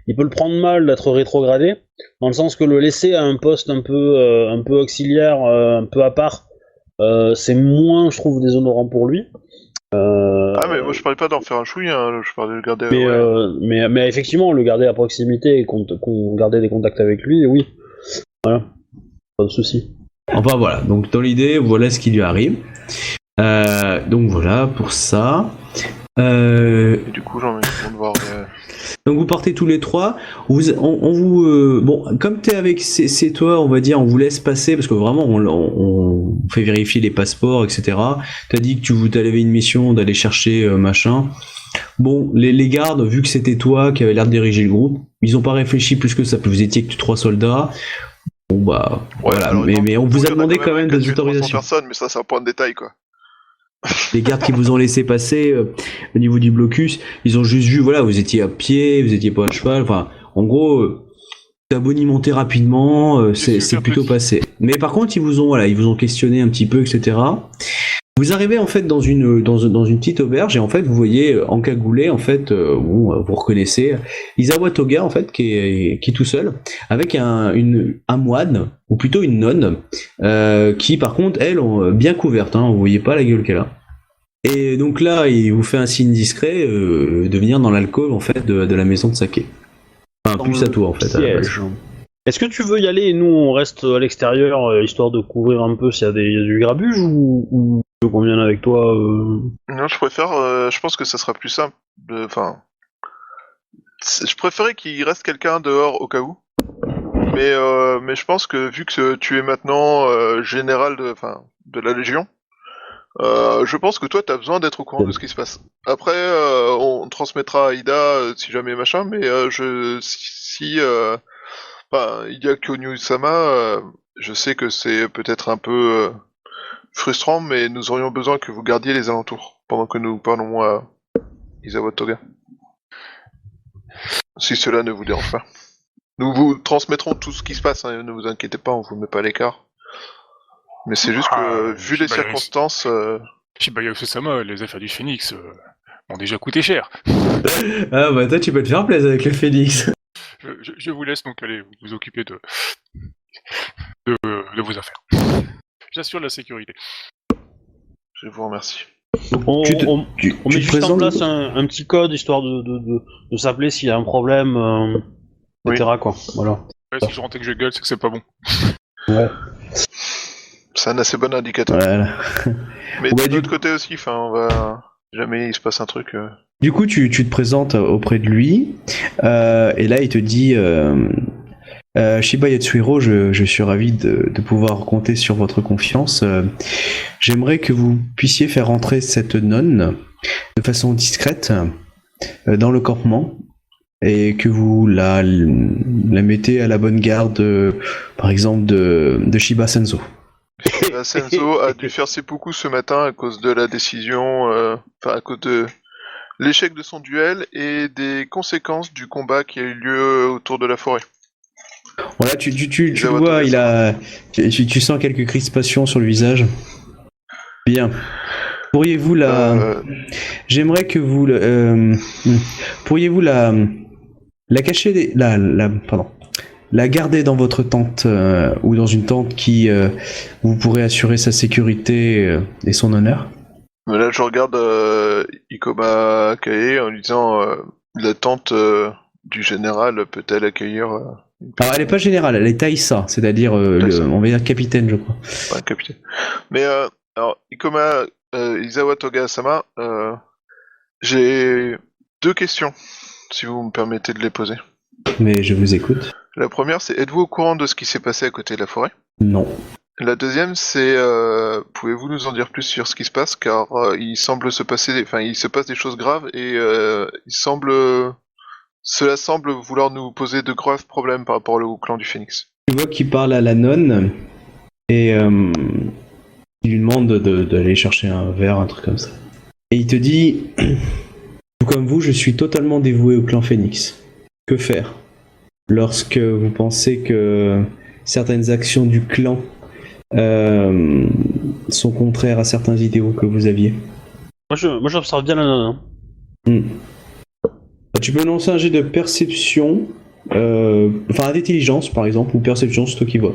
il peut le prendre mal d'être rétrogradé, dans le sens que le laisser à un poste un peu auxiliaire, un peu à part, c'est moins, je trouve, déshonorant pour lui. Mais moi je parlais pas d'en faire un chouï, hein, je parlais de le garder. Mais effectivement, le garder à proximité et garder des contacts avec lui, oui. Voilà, pas de souci. Enfin voilà, donc dans l'idée, voilà ce qui lui arrive. Donc voilà pour ça. Et du coup, j'ai envie de voir. Donc vous partez tous les trois. Bon, comme t'es avec c'est toi, on va dire, on vous laisse passer parce que vraiment on fait vérifier les passeports, etc. T'as dit que tu avais une mission d'aller chercher machin. Bon, les gardes, vu que c'était toi qui avait l'air de diriger le groupe, ils ont pas réfléchi plus que ça. Vous étiez que 3 soldats. Bon bah voilà, mais on vous a demandé quand même des autorisations. Personne, mais ça c'est un point de détail quoi. Les gardes qui vous ont laissé passer au niveau du blocus, ils ont juste vu, voilà, vous étiez à pied, vous étiez pas à cheval, enfin, en gros, t'as bonimenté rapidement, c'est plutôt passé. Mais par contre, ils vous ont questionné un petit peu, etc. Vous arrivez en fait dans une petite auberge et en fait vous voyez encagoulé en fait, vous reconnaissez Isawa Toga en fait qui est tout seul avec un moine ou plutôt une nonne qui par contre elle bien couverte, hein, vous voyez pas la gueule qu'elle a. Et donc là il vous fait un signe discret de venir dans l'alcôve en fait de la maison de saké. Enfin plus à toi en fait. À la base. Est-ce que tu veux y aller et nous on reste à l'extérieur histoire de couvrir un peu s'il y a du grabuge ou tu veux qu'on vienne avec toi Non, je préfère. Je pense que ça sera plus simple. Enfin, je préférais qu'il reste quelqu'un dehors au cas où. Mais je pense que vu que tu es maintenant général de la Légion, je pense que toi t'as besoin d'être au courant de ce qui se passe. Après, on transmettra à Ida si jamais machin, mais il y a Kyonyu-sama, je sais que c'est peut-être un peu frustrant, mais nous aurions besoin que vous gardiez les alentours pendant que nous parlons à Isawa Toga. Si cela ne vous dérange pas. Nous vous transmettrons tout ce qui se passe, hein, ne vous inquiétez pas, on vous met pas à l'écart. Mais c'est juste que, vu les circonstances... Shibaya Osama, les affaires du Phoenix m'ont déjà coûté cher. Ah bah toi tu peux te faire plaisir avec le Phoenix. Je vous laisse donc aller vous occuper de vos affaires. J'assure la sécurité. Je vous remercie. On met juste en place un petit code histoire de s'appeler s'il y a un problème, etc. Quoi. Voilà. Ouais, si je rentre et que je gueule, c'est que c'est pas bon. Ouais. C'est un assez bon indicateur. Voilà. Mais de l'autre côté aussi, on va... Jamais il se passe un truc... Du coup, tu te présentes auprès de lui, et là il te dit Shiba Yatsuhiro, je suis ravi de pouvoir compter sur votre confiance. J'aimerais que vous puissiez faire entrer cette nonne de façon discrète dans le campement et que vous la mettez à la bonne garde, par exemple, de Shiba Senzo. Shiba Senzo a dû faire ses beaucoup ce matin à cause de la décision, à cause de l'échec de son duel et des conséquences du combat qui a eu lieu autour de la forêt. Voilà, tu le vois, tu sens quelques crispations sur le visage. Bien. Pourriez-vous J'aimerais que vous pourriez-vous la cacher, la garder dans votre tente ou dans une tente qui vous pourrez assurer sa sécurité et son honneur. Mais là, je regarde Ikoma Kae en lui disant la tente du général peut-elle accueillir Alors elle est pas générale, elle est Taïsa, c'est-à-dire Taïsa. on va dire capitaine, je crois. Ouais, capitaine. Mais alors, Ikoma Izawa Toga-sama, j'ai 2 questions, si vous me permettez de les poser. Mais je vous écoute. La première, c'est êtes-vous au courant de ce qui s'est passé à côté de la forêt? Non. La deuxième, c'est pouvez-vous nous en dire plus sur ce qui se passe, car il se passe des choses graves et cela semble vouloir nous poser de graves problèmes par rapport au clan du Phénix. Tu vois qu'il parle à la nonne et il lui demande d'aller chercher un verre, un truc comme ça. Et il te dit, tout comme vous, je suis totalement dévoué au clan Phénix. Que faire lorsque vous pensez que certaines actions du clan sont contraires à certains idéaux que vous aviez? Moi j'observe bien la nonne. Hein. Tu peux lancer un jet de perception, d'intelligence par exemple, ou perception, c'est toi qui vois.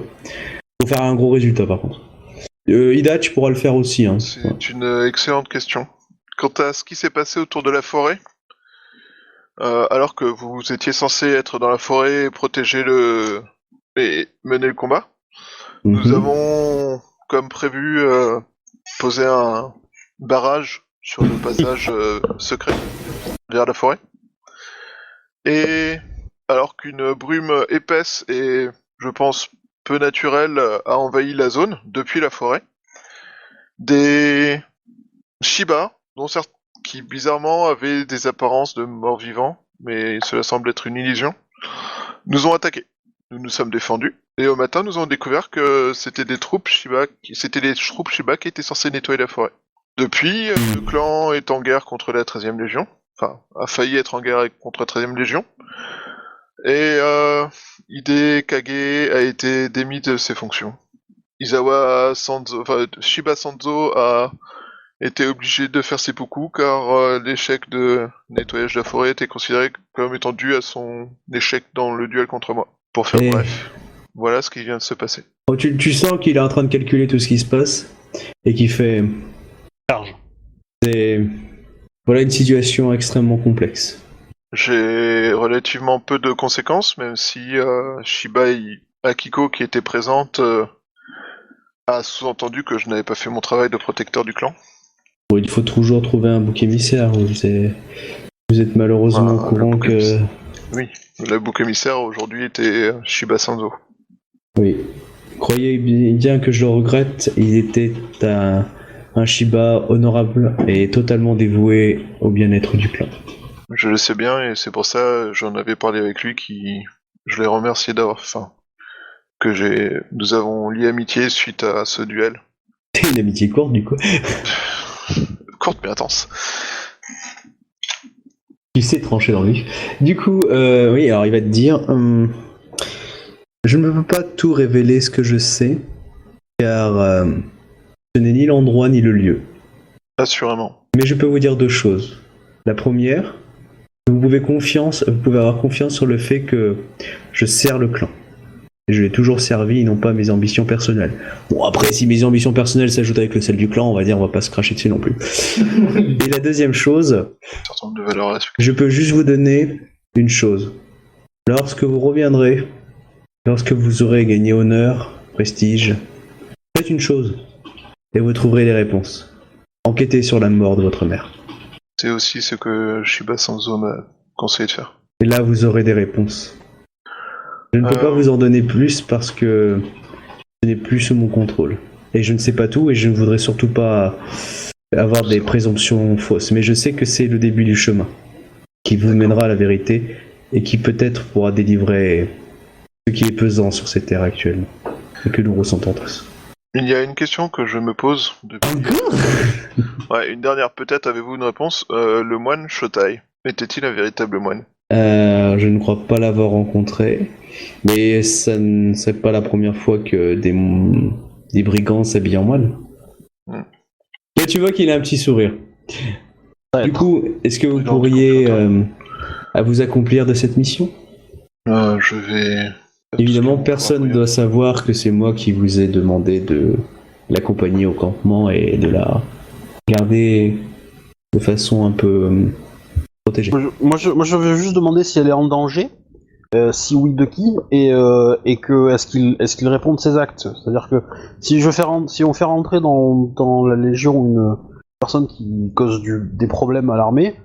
Faut faire un gros résultat par contre. Ida, tu pourras le faire aussi. Hein. C'est une excellente question. Quant à ce qui s'est passé autour de la forêt, alors que vous étiez censé être dans la forêt et protéger et mener le combat, nous avons, comme prévu, posé un barrage sur le passage secret vers la forêt. Et alors qu'une brume épaisse et, je pense, peu naturelle a envahi la zone depuis la forêt, des Shiba, dont certains qui bizarrement avaient des apparences de morts-vivants, mais cela semble être une illusion, nous ont attaqués. Nous nous sommes défendus, et au matin nous avons découvert que c'était des troupes Shiba qui étaient censées nettoyer la forêt. Depuis, le clan est en guerre contre la 13e Légion, enfin, a failli être en guerre contre la 13e Légion, et Hide Kage a été démis de ses fonctions. Shiba Sanzo a été obligé de faire seppuku car l'échec de nettoyage de la forêt était considéré comme étant dû à son échec dans le duel contre moi. Pour faire bref, voilà ce qui vient de se passer. Oh, tu sens qu'il est en train de calculer tout ce qui se passe et qu'il fait... Charge. Voilà une situation extrêmement complexe. J'ai relativement peu de conséquences, même si Shiba Akiko, qui était présente, a sous-entendu que je n'avais pas fait mon travail de protecteur du clan. Bon, il faut toujours trouver un bouc émissaire. Vous êtes malheureusement au courant que... Oui, le bouc émissaire aujourd'hui était Shiba Sanzo. Oui. Croyez bien que je le regrette, il était un Shiba honorable et totalement dévoué au bien-être du clan. Je le sais bien et c'est pour ça j'en avais parlé avec lui je l'ai remercié nous avons lié amitié suite à ce duel. Une amitié courte du coup. Courte mais intense. Il s'est tranché dans le vif. Du coup, oui, alors il va te dire, je ne peux pas tout révéler ce que je sais, car ce n'est ni l'endroit ni le lieu. Assurément. Mais je peux vous dire 2 choses. La première, vous pouvez avoir confiance sur le fait que je sers le clan. Et je l'ai toujours servi et non pas mes ambitions personnelles. Bon, après, si mes ambitions personnelles s'ajoutent avec celle du clan, on va pas se cracher dessus non plus. Et la deuxième chose, de valeur je peux juste vous donner une chose. Lorsque vous reviendrez, lorsque vous aurez gagné honneur, prestige, faites une chose et vous trouverez les réponses. Enquêtez sur la mort de votre mère. C'est aussi ce que Shiba Sanzo m'a conseillé de faire. Et là, vous aurez des réponses. Je ne peux pas vous en donner plus parce que ce n'est plus sous mon contrôle. Et je ne sais pas tout et je ne voudrais surtout pas avoir des présomptions fausses. Mais je sais que c'est le début du chemin qui vous mènera à la vérité et qui peut-être pourra délivrer ce qui est pesant sur cette terre actuellement et que nous ressentons tous. Il y a une question que je me pose depuis... Encore ? Ouais, une dernière, peut-être avez-vous une réponse. Le moine Shotai, était-il un véritable moine? Je ne crois pas l'avoir rencontré, mais ça ne serait pas la première fois que des brigands s'habillent en moine. Et tu vois qu'il a un petit sourire. Du coup, est-ce que vous pourriez à vous accomplir de cette mission? Je vais... Évidemment, personne ne doit savoir que c'est moi qui vous ai demandé de l'accompagner au campement et de la garder de façon un peu protégée. Moi je veux juste demander si elle est en danger Si oui, de qui, et que est-ce qu'il répond de ses actes. C'est-à-dire que si on fait rentrer dans la Légion une personne qui cause des problèmes à l'armée,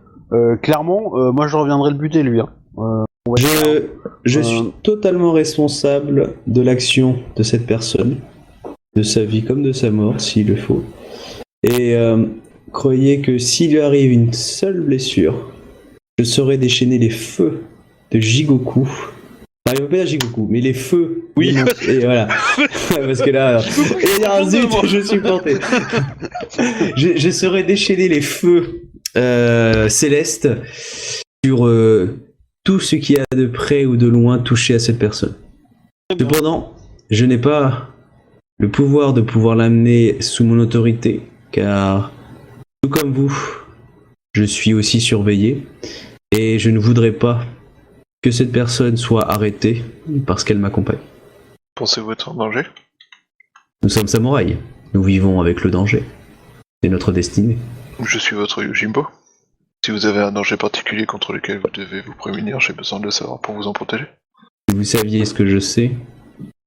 clairement, moi je reviendrai le buter lui. Hein. On va dire, Je suis totalement responsable de l'action de cette personne, de sa vie comme de sa mort, s'il le faut. Et croyez que s'il lui arrive une seule blessure, je saurais déchaîner les feux de Jigoku. Enfin, il va pas dire Jigoku, mais les feux. Oui. Et voilà. Parce que là, zut, je suis planté. Je saurais déchaîner les feux célestes sur tout ce qui a de près ou de loin touché à cette personne. Cependant, je n'ai pas le pouvoir de pouvoir l'amener sous mon autorité, car tout comme vous, je suis aussi surveillé, et je ne voudrais pas que cette personne soit arrêtée parce qu'elle m'accompagne. Pensez-vous être en danger? Nous sommes samouraïs, nous vivons avec le danger. C'est notre destinée. Je suis votre Yojimbo. Si vous avez un danger particulier contre lequel vous devez vous prémunir, j'ai besoin de le savoir pour vous en protéger. Si vous saviez ce que je sais,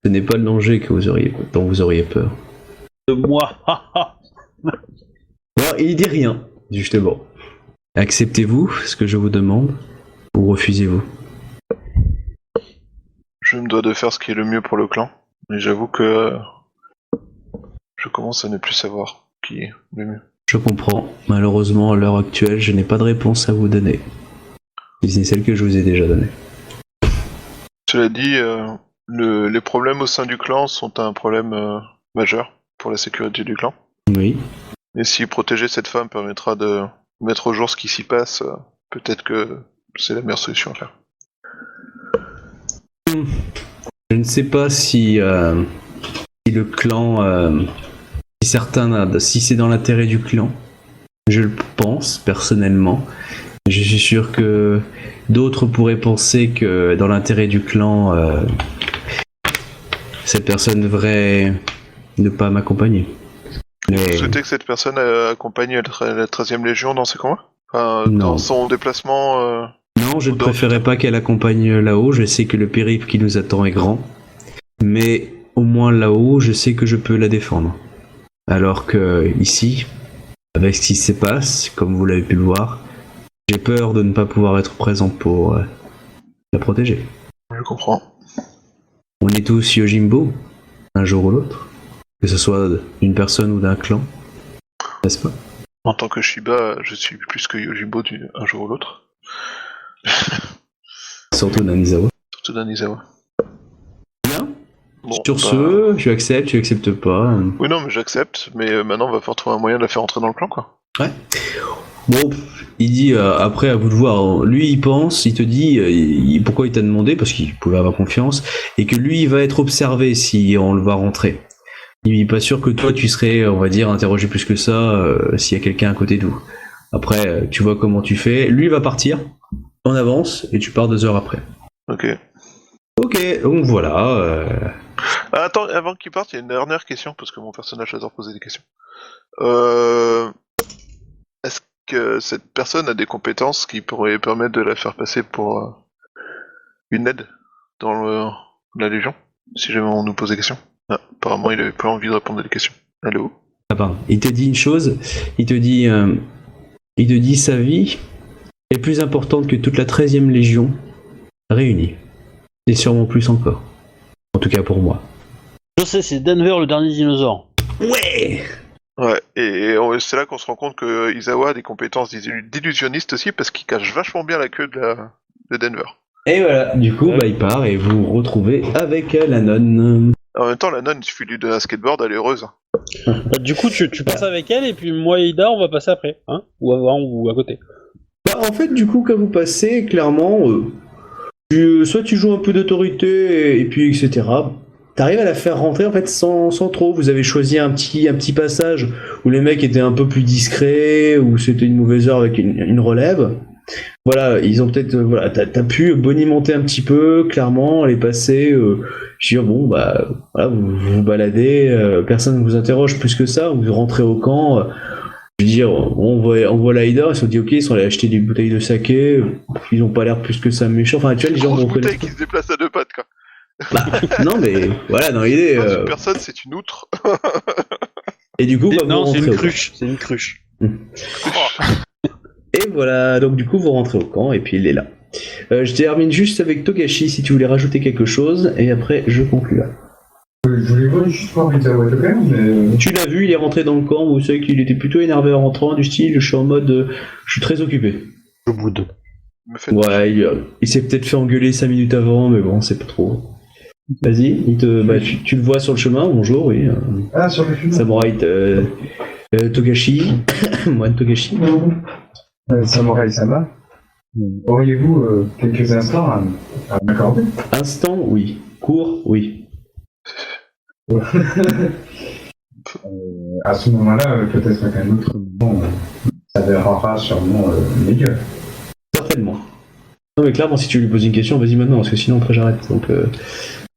ce n'est pas le danger dont vous auriez peur. de moi. Alors, il dit rien, justement. Acceptez-vous ce que je vous demande, ou refusez-vous? Je me dois de faire ce qui est le mieux pour le clan, mais j'avoue que je commence à ne plus savoir qui est le mieux. Je comprends. Malheureusement, à l'heure actuelle, je n'ai pas de réponse à vous donner. Si c'est celle que je vous ai déjà donnée. Cela dit, les problèmes au sein du clan sont un problème majeur pour la sécurité du clan. Oui. Et si protéger cette femme permettra de mettre au jour ce qui s'y passe, peut-être que c'est la meilleure solution à faire. Je ne sais pas si le clan, si c'est dans l'intérêt du clan. Je le pense personnellement. Je suis sûr que d'autres pourraient penser que dans l'intérêt du clan, cette personne devrait ne pas m'accompagner. Vous souhaitez que cette personne accompagne la 13e Légion dans ses combats? Enfin, Non. dans son déplacement Non, je ne Au-dehors du préférerais pas qu'elle accompagne là-haut. Je sais que le périple qui nous attend est grand. Mais au moins là-haut, je sais que je peux la défendre. Alors que ici, avec ce qui se passe, comme vous l'avez pu le voir, j'ai peur de ne pas pouvoir être présent pour la protéger. Je comprends. On est tous Yojimbo, un jour ou l'autre. Que ce soit d'une personne ou d'un clan, n'est-ce pas? En tant que Shiba, je suis plus que Yojimbo un jour ou l'autre. Surtout d'Anizawa. Surtout d'Anizawa. Bien. Bon, Sur bah, ce, tu acceptes pas. Oui, non, mais j'accepte, mais maintenant on va falloir trouver un moyen de la faire entrer dans le clan, quoi. Bon, il dit après à vous de voir. Lui, il pense, il te dit pourquoi il t'a demandé, parce qu'il pouvait avoir confiance, et que lui, il va être observé si on le voit rentrer. Il est pas sûr que toi, tu serais, on va dire, interrogé plus que ça s'il y a quelqu'un à côté de vous. Après, tu vois comment tu fais. Lui, il va partir en avance, et tu pars 2 heures après. Ok. Ok, donc voilà. Attends, avant qu'il parte, il y a une dernière question, parce que mon personnage adore poser des questions. Est-ce que cette personne a des compétences qui pourraient permettre de la faire passer pour une aide dans la Légion? Si jamais on nous pose des questions. Ah, apparemment, il avait pas envie de répondre à des questions. Allô? Ah, pardon. Il te dit une chose, il te dit sa vie est plus importante que toute la 13e Légion réunie. Et sûrement plus encore. En tout cas pour moi. Je sais, c'est Denver le dernier dinosaure. Ouais. Ouais, et c'est là qu'on se rend compte que Izawa a des compétences d'illusionniste aussi, parce qu'il cache vachement bien la queue de Denver. Et voilà, du coup, il part et vous vous retrouvez avec la nonne. En même temps, la nonne, il suffit de lui donner un skateboard, elle est heureuse. Du coup, tu passes avec elle, et puis moi et Ida, on va passer après, hein, ou avant, ou à côté. En fait, du coup, quand vous passez, clairement, soit tu joues un peu d'autorité, et puis etc. T'arrives à la faire rentrer en fait sans trop. Vous avez choisi un petit passage où les mecs étaient un peu plus discrets, où c'était une mauvaise heure avec une relève. Voilà, ils ont peut-être t'as pu bonimenter un petit peu, clairement, les passer. Je veux dire, bon bah voilà, vous baladez, personne ne vous interroge plus que ça. Vous rentrez au camp. Je veux dire, on voit Laïda, ils se sont dit ok, ils sont allés acheter des bouteilles de saké, ils ont pas l'air plus que ça méchants. Enfin, tu vois, les gens Grosse vont bouteille reconnaître. qui se déplace à deux pattes, quoi. Bah, non, mais voilà, dans l'idée. C'est pas une personne, c'est une outre. Et du coup, bah, Non, vous c'est rentrez une au camp. cruche. C'est une cruche. Oh, Et voilà, donc du coup, vous rentrez au camp et puis il est là. Je termine juste avec Togashi si tu voulais rajouter quelque chose, et après je conclue là. Je voulais voir juste voir Mitawatoga, mais... Tu l'as vu, il est rentré dans le camp, vous savez qu'il était plutôt énervé en rentrant, du style, je suis en mode, je suis très occupé. Je boude. Me fait... Ouais, il s'est peut-être fait engueuler 5 minutes avant, mais bon, c'est pas trop. Vas-y, tu le vois sur le chemin, bonjour, oui. Ah, sur le film. Samouraï Togashi, moine Togashi. Samurai Sama. Auriez-vous quelques instants à m'accorder? Instant, oui. Court, oui. À ce moment-là, peut-être qu'un autre moment s'avérera sûrement meilleur. Certainement. Non mais clairement, si tu lui poses une question, vas-y maintenant, parce que sinon après j'arrête. Donc,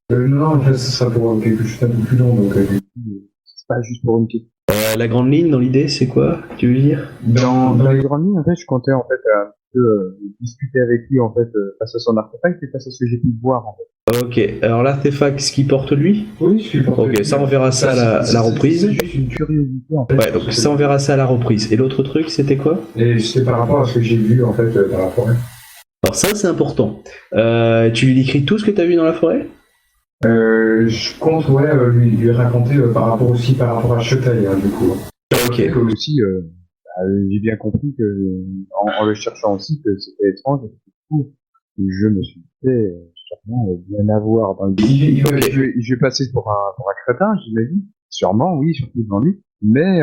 Non, en fait, ce sera pour quelque chose d'un peu plus long, donc du coup, c'est pas juste pour une question. la grande ligne dans l'idée, c'est quoi, tu veux dire? Dans la grande ligne, en fait, je comptais en fait un peu discuter avec lui en fait face à son artefact et face à ce que j'ai pu voir en fait. Ok, alors l'artefact, ce qu'il porte lui? Oui, je suis pas. Ok, ça on verra ça à la reprise. C'est juste une curiosité en fait. Ouais, donc ça on verra ça à la reprise. Et l'autre truc, c'était quoi? Et c'est par rapport à ce que j'ai vu en fait dans la forêt. Alors ça c'est important. Tu lui décris tout ce que t'as vu dans la forêt? Je compte lui raconter par rapport à Shotai du coup. Ok. Comme aussi, j'ai bien compris que en le cherchant aussi que c'était étrange. Et du coup, je me suis fait sûrement bien avoir dans le. Je vais passer pour un crétin, j'imagine. Sûrement, oui, surtout devant lui. Mais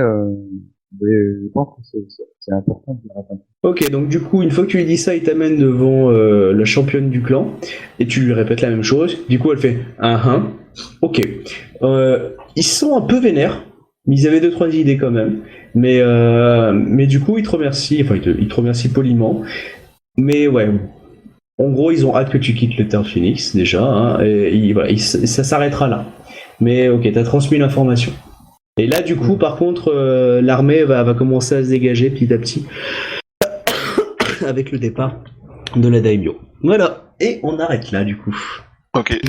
je pense que c'est important de le raconter. Ok, donc du coup, une fois que tu lui dis ça, il t'amène devant la championne du clan, et tu lui répètes la même chose. Du coup, elle fait ok. Ils sont un peu vénères, mais ils avaient 2-3 idées quand même. Mais du coup, ils te remercient, enfin, ils te remercient poliment. Mais ouais, en gros, ils ont hâte que tu quittes le Terre Phoenix, déjà, hein, et voilà, ça s'arrêtera là. Mais ok, t'as transmis l'information. Et là, du coup, par contre, l'armée va commencer à se dégager petit à petit avec le départ de la Daimyo. Voilà, et on arrête là, du coup. Ok,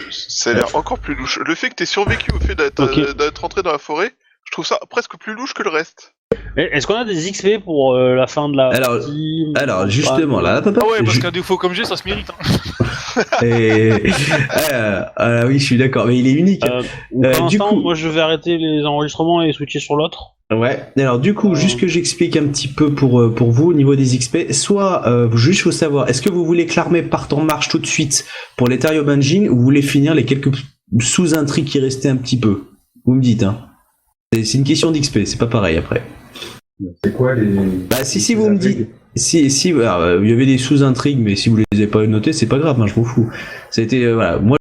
ça a l'air encore plus louche. Le fait que t'aies survécu au fait d'être rentré dans la forêt, je trouve ça presque plus louche que le reste. Est-ce qu'on a des XP pour la fin de la partie? Alors justement, là, papa. Ah ouais, parce qu'un défaut comme j'ai, ça se mérite. Hein. Oui, je suis d'accord, mais il est unique. Pour l'instant, moi je vais arrêter les enregistrements et switcher sur l'autre. Ouais, alors du coup, juste que j'explique un petit peu pour vous au niveau des XP, soit juste faut savoir, est-ce que vous voulez que l'armée parte en marche tout de suite pour les Banjin ou vous voulez finir les quelques sous-intrigues qui restaient un petit peu? Vous me dites, hein. C'est une question d'XP, c'est pas pareil après. C'est quoi les... Bah si vous me dites... Si, alors, il y avait des sous-intrigues, mais si vous les avez pas notées, c'est pas grave, hein, je m'en fous. Ça a été, voilà, moi